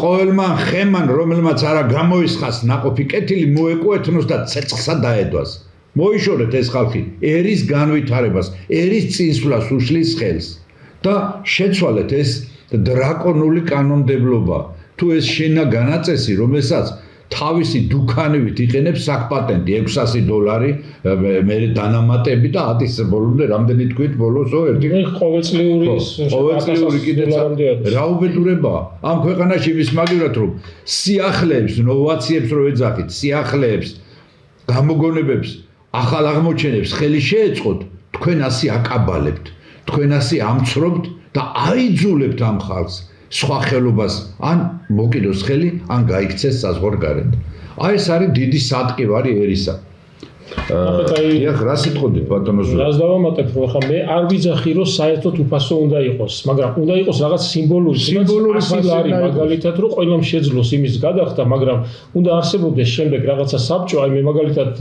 ყოველმან ხემან რომელმაც არა გამოისხას ნაყოფი კეთილი მოეკუეთნოს და ცეცხლსა დაედვას. მოიშორეთ ეს ხალხი ერის განვითარებას, ერის წინსვლას უშლის ხელს და შეცვალეთ ეს დრაკონული კანონმდებლობა. თუ ეს შენა განაწესი, რომელსაც თავისი დუქანივით იყენებს საკპატენტი $600, მე დანამატები და 1000 ბოლომდე რამდენი თქვით ბოლოსო ერთი ყოველწლიური კიდეც რა უბედურებაა ამ ქვეყანაში ის მაგივრად რომ სიახლეებს, ნოვაციებს რო ეძახით, სიახლეებს, გამოგონებებს, ახალ აღმოჩენებს ხელი შეეწყოთ, თქვენ ასე აკაბალებთ, თქვენ ასე ამცრობთ და აიძულებთ ამ ხალხს სხვა ხელობას ან მოკიდოს ხელი, ან გაიქცეს საზღვარგარეთ. აი ეს არის დიდი სატკივარი ერისა. ეხლა რა სიტყოდით ბატონო ზურაბ? რას დავამატებ, რომ ახლა მე არ ვიძახი, რომ საერთოდ უფასო უნდა იყოს, მაგრამ უნდა იყოს რაღაც სიმბოლური ფასი, მაგალითად, რომ ყველამ შეძლოს იმის გადახდა, მაგრამ უნდა არსებობდეს შემდეგ რაღაცა საბჭო, აი მე მაგალითად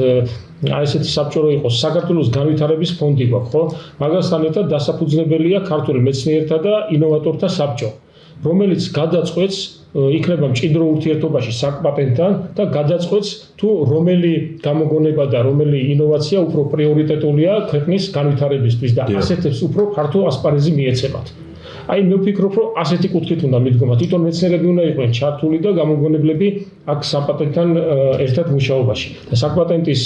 აი ესეთი საბჭო რო იყოს, საქართველოს განვითარების ფონდი გვაქვს, ხო? მაგასთან ერთად დასაფუძნებელია ქართული მეცნიერთა და ინოვატორთა საბჭო, რომელიც გადაწყვეტს იქნება მჭიდრო ურთიერთობაში საკპატენტთან და გადაწყვეტს თუ რომელი გამოგონება და რომელი ინოვაცია უფრო პრიორიტეტულია ქვეყნის განვითარებისთვის და ასეთებს უფრო ფართო ასპარეზი მიეცემათ. აი მე ვფიქრობ, რომ ასეთი კუთხით უნდა მიდგომა. თვითონ მეცნიერები უნდა იყვნენ ჩართული და გამოგონებლები აქ საკპატენტთან ერთად მუშაობაში. და საკპატენტის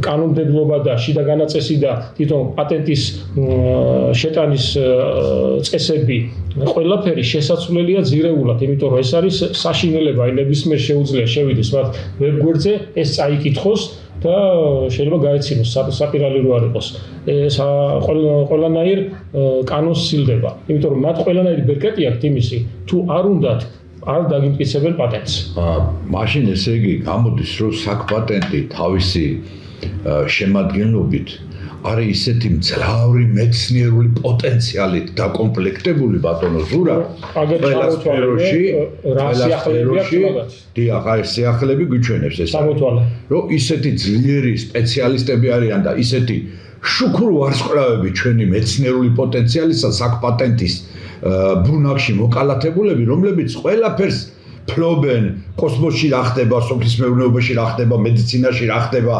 კანონმდებლობა და შიდა განაწესი და თვითონ პატენტის შეტანის წესები ყველაფერი შესაძლებელია ძირეულად, იმიტომ რომ ეს არის საშინელება, აი ნებისმიერ შეუძლია შევიდეს მათ ვებგვერდზე, ეს წაიკითხოს და შეიძლება გაეცინოს საპირალი რო არ იყოს. ეს ყველანაირ კანონს სცილდება, იმიტომ რომ მათ ყველანაირი ბერკეტი აქვთ იმისი, თუ არ უნდათ არ დაგიმტკიცებენ პატენტს. მაშინ ესე იგი გამოდის, რომ საკპატენტი თავისი შემადგენლობით არის ისეთი მძლავრი მეცნიერული პოტენციალით დაკომპლექტებული ბატონო ზურაბ, ყველა სფეროში, დიახ, აი სიახლეები გვიჩვენებს ეს, რომ ისეთი ძლიერი სპეციალისტები არიან და ისეთი შუქურ ვარსკვლავები ჩვენი მეცნიერული პოტენციალისა საკპატენტის ბუნაგში მოკალათებულები, რომლებიც ყველაფერს ფლობენ, კოსმოსში რა ხდება, სოფლის მეურნეობაში რა ხდება, მედიცინაში რა ხდება,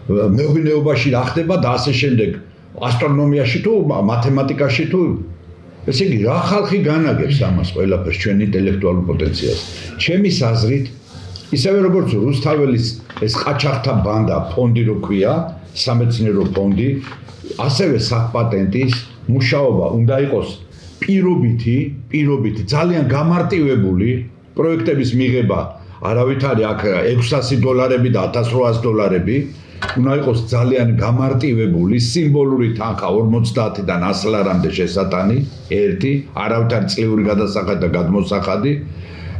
მეღვინეობაში რა ხდება და ასე შემდეგ, ასტრონომიაში თუ მათემატიკაში თუ ესე იგი რა ხალხი განაგებს ამას ყველაფერს ჩვენ ინტელექტუალურ პოტენციალს. ჩემი აზრით, ისევე როგორც რუსთაველის ეს ყაჩაღთა ბანდა ფონდი რო ქვია, სამეცნიერო ფონდი, ასევე საკპატენტის მუშაობა უნდა იყოს პირობითი, ძალიან გამარტივებული პროექტების მიღება, არავითარი აქ $600 და $1800, უნდა იყოს ძალიან გამარტივებული, სიმბოლური თანხა 50-დან 100 ლარამდე შესატანი, ერთი, არავითარი წლიური გადასახადი და გადმოსახადი,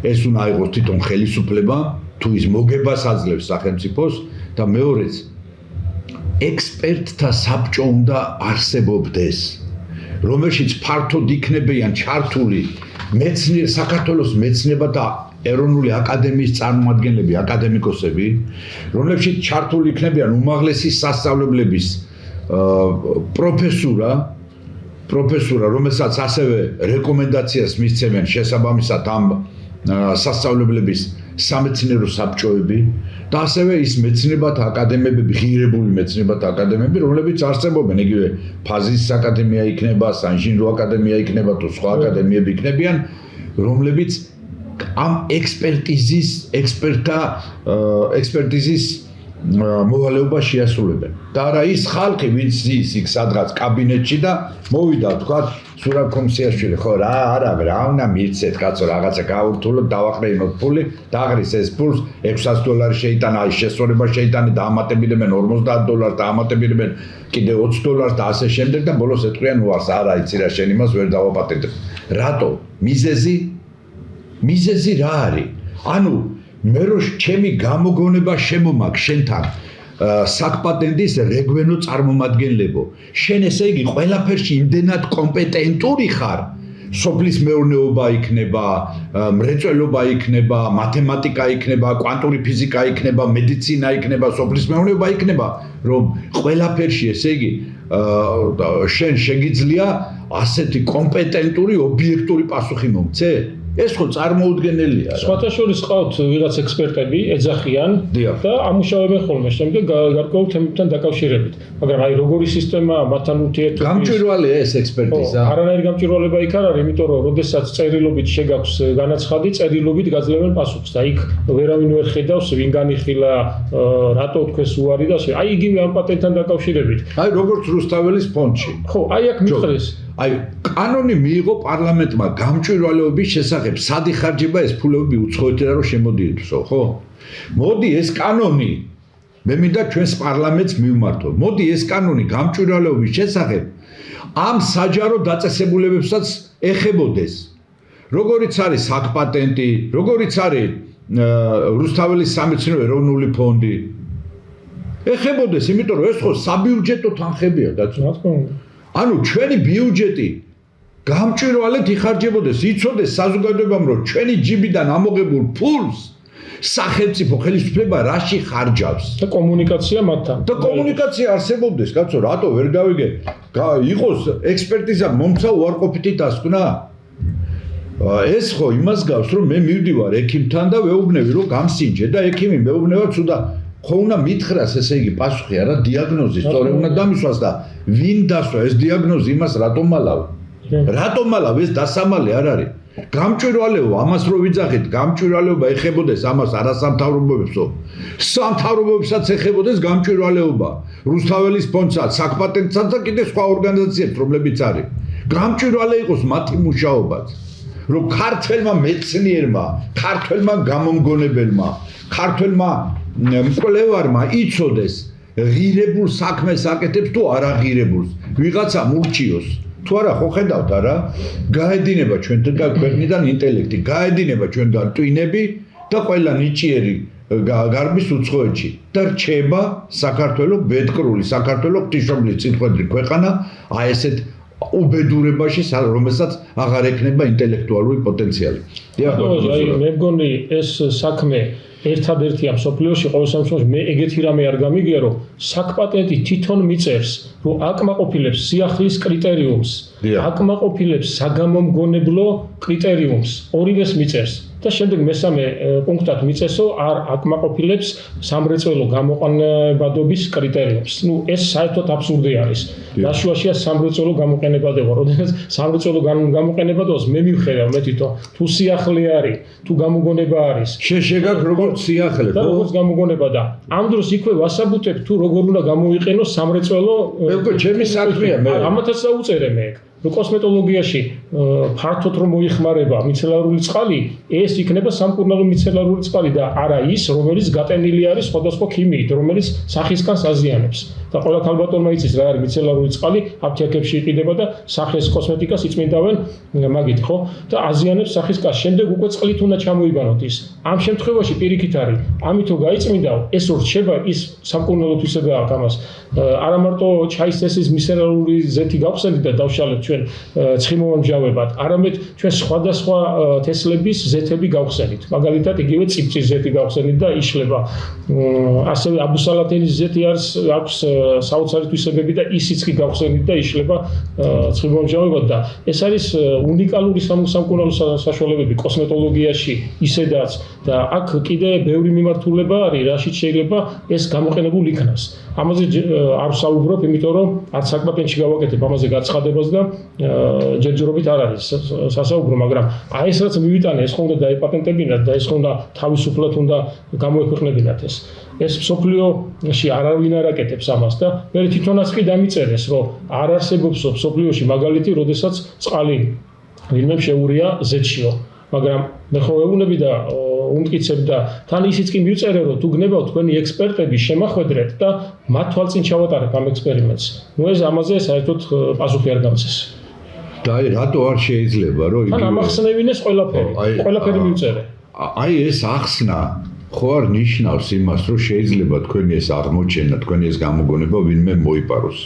ეს უნდა იყოს თვითონ ხელისუფლება თუ ის მოგებას აძლევს სახელმწიფოს და მეორეც ექსპერტთა საბჭო უნდა არსებობდეს, რომელშიც ფართოდ იქნებიან ჩართული საქართველოს მეცნიერებათა ეროვნული აკადემიის წარმომადგენლები, აკადემიკოსები, რომლებშიც ჩართული იქნებიან უმაღლესი სასწავლებლების პროფესურა, რომელსაც ასევე რეკომენდაციას მისცემენ შესაბამისად ამ სასწავლებლების სამეცნიერო საბჭოები და ასევე ის მეცნიერებათა აკადემიები, ღირებული მეცნიერებათა აკადემიები, რომლებიც არსებობენ, იგივე ფაზის აკადემია იქნება, საინჟინრო აკადემია იქნება თუ სხვა აკადემიები იქნებიან, რომლებიც ამ ექსპერტიზის მოვალეობას შეასრულებენ. და არა ის ხალხი, ვინც ის იქ სადღაც კაბინეტში და მოვიდა, თქვა სურაბ კომისიაშვილი, ხო რა, არა, რა უნდა მივცეთ, კაცო, რაღაცა გაურთულოთ, დავაყრეინოთ ფული, დააღრის ეს ფულს $600 შეიტანა, აი შესწორება შეიტანა და ამატებინებენ $50 და ამატებინებენ კიდე $20 და ასე შემდეგ და ბოლოს ეტყვიან, უარს, არა, იცი რა, შენ იმას ვერ დავაპატენტებ. რატო? მიზეზი რა არის? ანუ მე რო ჩემი გამოგონება შემომაქვს შენთან საკპატენტის რეგვენო წარმომადგენლებო, შენ ესე იგი ყველაფერში იმდენად კომპეტენტური ხარ, სოფლის მეურნეობა იქნება, მრეწველობა იქნება, მათემატიკა იქნება, კვანტური ფიზიკა იქნება, მედიცინა იქნება, სოფლის მეურნეობა იქნება, რომ ყველაფერში ესე იგი შენ შეგიძლია ასეთი კომპეტენტური ობიექტური პასუხი მომცე? ეს ხო წარმოუდგენელია. სხვათა შორის ყავთ ვიღაც ექსპერტები, ეძახიან და ამუშავებენ ხოლმე შემდეგ გარკვეულ თემებთან დაკავშირებით. მაგრამ აი როგორი სისტემაა მათთან ურთიერთობის გამჭვირვალეა ეს ექსპერტიზა? არანაირი გამჭვირვალება იქ არ არის, იმიტომ რომ როდესაც წერილობით შეგაქვს განაცხადი, წერილობით გაძლევენ პასუხს და იქ ვერავინ ვერ ხედავს, ვინ განიხილა, რატო თქვეს უარი და ასე. აი იგივე ამ პატენტთან დაკავშირებით. აი როგორც რუსთაველის ფონდში. ხო, აი აქ მიხრეს. აი კანონი მიიღო პარლამენტმა გამჭვირვალეობის შესახებ, სად იხარჯება ეს ფულები უცხოეთიდან რომ შემოდიეთო, ხო? მოდი ეს კანონი მე მინდა ჩვენს პარლამენტს მივმართო. მოდი ეს კანონი გამჭვირვალეობის შესახებ ამ საჯარო დაწესებულებებსაც ეხებოდეს. როგორიც არის საკპატენტი, როგორიც არის რუსთაველის სამეცნიერო ეროვნული ფონდი. ეხებოდეს, იმიტომ რომ ეს ხო საბიუჯეტო თანხებია, კაცო. რა თქმა უნდა. ანუ ჩვენი ბიუჯეტი გამჭვირვალედ იხარჯებოდეს, იცოდეს საზოგადოებამ, რომ ჩვენი ჯიბიდან ამოღებულ ფულს სახელმწიფო ხელისუფლება რაში ხარჯავს და კომუნიკაცია მათთან. და კომუნიკაცია არსებობდეს, კაცო, რატო ვერ გავიგე? იყოს ექსპერტიზა მომცა უარყოფითი დასკვნა? ეს ხო იმას გავს, რომ მე მივდივარ ექიმთან და ვეუბნები, რომ გამსინჯე და ექიმი მეუბნება ცუდა ხო უნდა მითხრას ესე იგი პასუხი არა დიაგნოზი სწორედ უნდა დამისვას და ვინ დასვა ეს დიაგნოზი იმას რატომ ალავ ეს დასამალი არ არის გამჭვირვალეობა ამას რო ვიძახით გამჭვირვალეობა ეხებოდეს ამას არასამთავრობოებსო სამთავრობოებსაც ეხებოდეს გამჭვირვალეობა რუსთაველის ფონდსაც საკპატენტსაც და კიდე სხვა ორგანიზაციებს რომლებიც არის გამჭვირვალე იყოს მათი მუშაობაც რომ ქართველმა მეცნიერმა ქართველმა გამომგონებელმა ქართველმა მკვლევარმა იცოდეს ღირებულ საქმეს აკეთებს თუ არაღირებულს ვიღაცა მურჩიოს თუ არა ხო ხედავთ არა გაედინება ჩვენთან ქვეყნიდან ინტელექტი გაედინება ჩვენგან ტვინები და ყველა ნიჭიერი გარბის უცხოეთში და რჩება საქართველოს ბედკრული საქართველოს ღვთისმშობლის წინყვედრი ქვეყანა აი ესეთ უბედურებაში რომელსაც აღარ ექნება ინტელექტუალური პოტენციალი აი მე მგონი ეს საქმე ერთადერთია მსოფლიოში ყოველ შემთხვევაში მე ეგეთი რამე არ გამიგია რომ საკპატენტი თვითონ მიწერს რომ აკმაყოფილებს სიახლის კრიტერიუმს აკმაყოფილებს საგამომგონებლო კრიტერიუმს ორივეს მიწერს და შემდეგ მესამე პუნქტად მიწესო არ აკმაყოფილებს სამრეწველო გამოყენებადობის კრიტერიუმს. ნუ ეს საერთოდ აბსურდი არის. ნაშუაშია სამრეწველო გამოყენებადება, როდესაც სამრეწველო გამოყენებადობას მე მივხედავ მე თვითონ თუ სიახლე არის, თუ გამოგონება არის. შეგაქვს როგორც სიახლე, ხო? როგორც გამოგონება და ამ დროს იქვე ვასაბუთებ თუ როგორ უნდა გამოიყენოს სამრეწველო მე ჩემი საქმეა მე. ამათაც დაუწერე მე. კოსმეტოლოგიაში ფართოდ რომ მოიხმარება მიცელარული წყალი, ეს იქნება სამკურნალო მიცელარული წყალი და არა ის, რომელიც გატენილი არის სხვადასხვა ქიმიით, რომელიც სახისგან აზიანებს. და ყველა ქალბატონმა იცის რა არის მიცელარული წყალი, აფთიაქებში იყიდება და სახეს კოსმეტიკას იწმინდავენ მაგით, ხო? და აზიანებს სახისგან. შემდეგ უკვე წყლით უნდა ჩამოიბანოთ ის. ამ შემთხვევაში პირიქით არის, ამითო გაიწმინდაო, ეს რჩება ის სამკურნალო თვისებაა ამას. არა მარტო ჩაის წესის მიცელარული ზეთი გავხსენით და დავშალეთ ჩვენ ცხიმოვან მჟავებად, არამედ ჩვენ სხვადასხვა თესლების ზეთები გავხსენით. მაგალითად, იგივე წიფწის ზეთი გავხსენით და იშლება. ასევე აბუსალათენის ზეთი აქვს საოცარი თვისებები და ისიც კი გავხსენით და იშლება ცხიმოვან მჟავებად და ეს არის უნიკალური სამკურნალო საშუალებები კოსმეტოლოგიაში ისედაც და აქ კიდე ბევრი მიმართულება არის, რაშიც შეიძლება ეს გამოყენებულ იქნას. ამაზე არ ვსაუბრობ, იმიტომ რომ არც საკპატენტში გავაკეთებ ამაზე გაცხადებას და ჯერჯერობით არ არის სასაუბრო, მაგრამ აი ეს რაც მივიტანე, ეს ხომ უნდა დაეპატენტებინათ და ეს ხომ უნდა თავისუფლად უნდა გამოექვეყნებინათ ეს. ეს მსოფლიოში არავინ არ აკეთებს ამას და მე თვითონაც კი დამიწერეს, რომ არ არსებობს მსოფლიოში მაგალითი, როდესაც წყალი ვინმე შეურია ზეთშიო, მაგრამ მე ხო ვეუბნები და უმტკიცებ და თან ისიც კი მივწერე, რომ თუ გნებავთ თქვენი ექსპერტები შემახვედრეთ და მათ თვალწინ ჩავატარებ ამ ექსპერიმენტს. ნუ ეს ამაზე საერთოდ პასუხი არ გამწეს. და აი რატო არ შეიძლება რომ იგივე თან ამახსნევინეს ყველაფერი მივწერე. აი ეს ახსნა ხო არ ნიშნავს იმას, რომ შეიძლება თქვენი ეს აღმოჩენა, თქვენი ეს გამოგონება ვინმე მოიპაროს.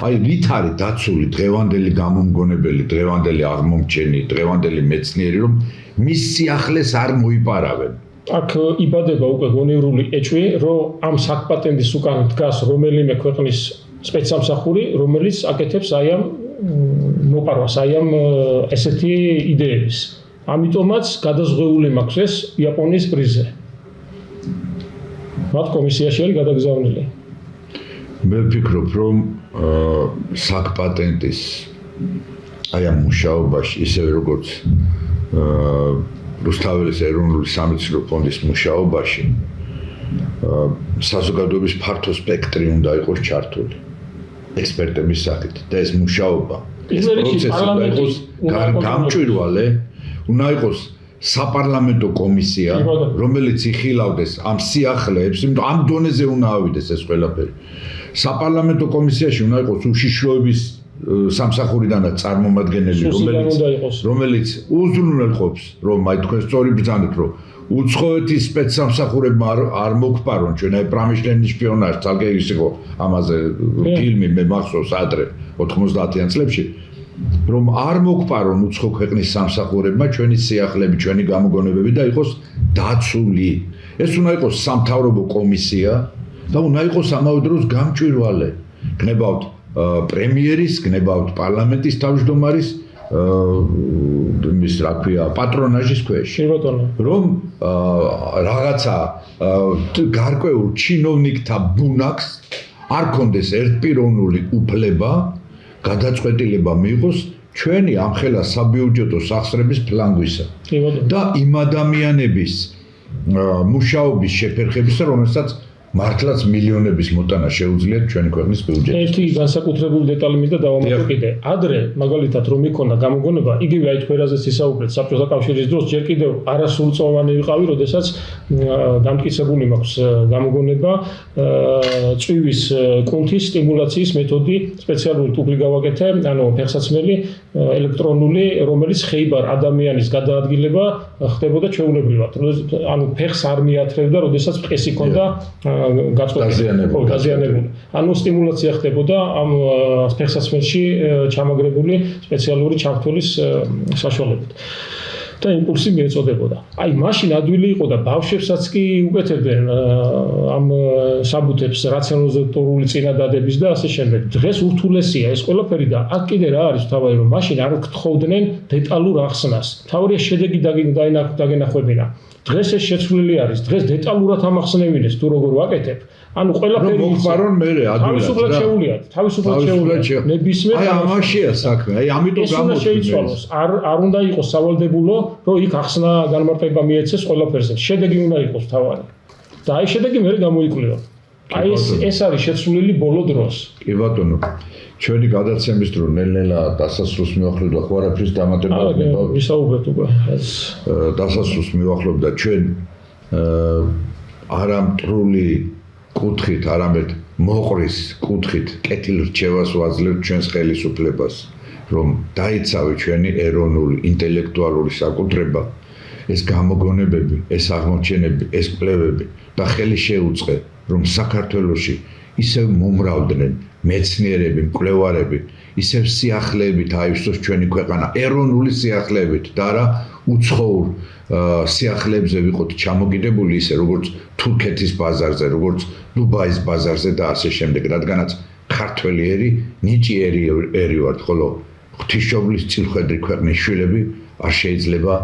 აი რით არის დაცული დღევანდელი გამომგონებელი, დღევანდელი აღმომჩენი, დღევანდელი მეცნიერი, რომ მის სიახლეს არ მოიპარავენ. აქ იბადება უკვე გონივრული ეჭვი, რომ ამ საკპატენტის უკან დგას რომელიმე ქვეყნის სპეცსამსახური, რომელიც აკეთებს აი ამ მოპარვას, აი ამ ესეთი იდეების. ამიტომაც გადაზღვეული მაქვს ეს იაპონიის პრიზზე. მათ კომისიაში არის გადაგზავნილი. მე ვფიქრობ, რომ საკპატენტის აი ამ მუშაობაში, ისევე როგორც რუსთაველის ეროვნული სამეცნიერო ფონდის მუშაობაში, საზოგადოების ფართო სპექტრი უნდა იყოს ჩართული ექსპერტების სახით და ეს მუშაობა, ეს პროცესი უნდა იყოს გამჭვირვალე, უნდა იყოს საპარლამენტო კომისია, რომელიც იხილავდეს ამ სიახლეებს, იმიტომ ამ დონეზე უნდა ავიდეს ეს ყველაფერი. საპარლამენტო კომისიაში უნდა იყოს უშიშროების სამსახურიდანაც წარმომადგენელი, რომელიც უზრუნველყოფს, რომ აი თქვენ სწორი ბრძანეთ, რომ უცხოეთის სპეცსამსახურებმა არ მოგფარონ ჩვენ აი პრამიშლენის შპიონაჟი, ძალკე ის იყო ამაზე ფილმი მე მახსოვს ადრე 90-იან წლებში. რომ არ მოგპარონ უცხო ქვეყნის სამსახურებმა ჩვენი სიახლეები, ჩვენი გამოგონებები და იყოს დაცული. ეს უნდა იყოს სამთავრობო კომისია და უნდა იყოს ამავე დროს გამჭვირვალე. გნებავთ პრემიერის, გნებავთ პარლამენტის თავმჯდომარის იმის რა ქვია, პატრონაჟის ქვეშ. რომ რაღაცა გარკვეულ ჩინოვნიკთა ბუნაკს არ კონდეს ერთპიროვნული უფლება გადაწყვეტილება მიიღოს ჩვენი ამხელა საბიუჯეტო სახსრების ფლანგვისა და იმ ადამიანების მუშაობის შეფერხებისა, რომელსაც მართლაც მილიონების მოტანა შეუძლიათ ჩვენი ქვეყნის ბიუჯეტში. ერთი განსაკუთრებული დეტალი მინდა დავამატო კიდე. ადრე მაგალითად რომ იქონდა გამოგონება, იგივე აი თვერაზეც ისაუბრეთ, საბჭოთა კავშირის დროს ჯერ კიდევ არასრულწლოვანი ვიყავი, როდესაც დამტკიცებული მაქვს გამოგონება წვივის კუნთის სტიმულაციის მეთოდი, სპეციალური ტუბი გავაკეთე, ანუ ფეხსაცმელი ელექტრონული, რომელიც ხეიბარ ადამიანის გადაადგილება ხდებოდა ჩვეულებრივად. ანუ ფეხს არ მიათრევდა, როდესაც ფეხი ჰქონდა გაზიანებული. ანუ სტიმულაცია ხდებოდა ამ ფეხსაცმელში ჩამაგრებული სპეციალური ჩამთვლის საშუალებით. და იმპულსი მიეწოდებოდა. აი მაშინ ადვილი იყო და ბავშვებსაც კი უკეთებდნენ ამ საბუთებს რაციონალიზატორული წინადადების და ასე შემდეგ. დღეს ურთულესია ეს ყველაფერი და აქ კიდე რა არის თავი რომ მაშინ არ გთხოვდნენ დეტალურ ახსნას. თავია შედეგი დაგენახვებინა. დღეს ეს შეცვლილი არის. დღეს დეტალურად ამახსნევინეს თუ როგორ ვაკეთებ. ანუ ყველაფერი მოგპარონ მე თავისუფლად შეუვლიათ. თავისუფლად შეუვლიათ. ნებისმიერ აი ამაშია საქმე. აი ამიტომ გამოიწვიოს. არ უნდა იყოს სავალდებულო, რომ იქ ახსნა განმარტება მიეცეს ყველაფერზე. შედეგი უნდა იყოს თავარი. და აი შედეგი მე გამოიკვლიო. აი ეს არის შეცვლილი ბოლო დროს. კი ბატონო, ჩვენი გადაცემის დრო ნელ-ნელა დასასრულს მივახლოვდა, ხო არაფრის დამატება ნება. ვისაუბრეთ უკვე. დასასრულს მივახლოვდა ჩვენ არამტრული კუთხით, არამედ მოყრის კუთხით კეთილრჩევას ვაძლევთ ჩვენს ხელისუფლებას, რომ დაიცავი ჩვენი ეროვნული, ინტელექტუალური საკუთრება, ეს გამოგონებები, ეს აღმოჩენები, ეს კვლევები და ხელი შეუწყე, რომ საქართველოში ისევ მომრავლდნენ მეცნიერები, მკვლევარები, ისევ სიახლეებით აივსოს ჩვენი ქვეყანა, ეროვნული სიახლეებით და არა უცხოურ სიახლეებზე ვიყოთ ჩამოკიდებული, ისე როგორც თურქეთის ბაზარზე, როგორც დუბაის ბაზარზე და ასე შემდეგ, რადგანაც ქართველი ერი, ნიჭიერი ერი ვართ, ხოლო ღვთისმშობლის წილხვედრი ქვეყნის შვილები არ შეიძლება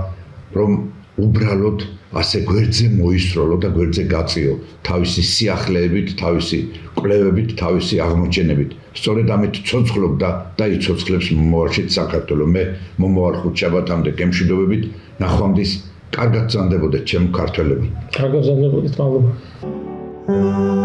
რომ უბრალოდ ასე გვერდზე მოისროლო და გვერდზე გაწიო თავისი სიახლეებით, თავისი კვლევებით, თავისი აღმოჩენებით. სწორედ ამით ცოცხლობდა და იცოცხლებს მომავალშიც საქართველო. მე მომავალ ხუთშაბათამდე გემშვიდობებით, ნახვამდის კარგად გრძანდებოდეთ ჩემო ქართველებო. კარგად გრძანდებოდეთ, მადლობა.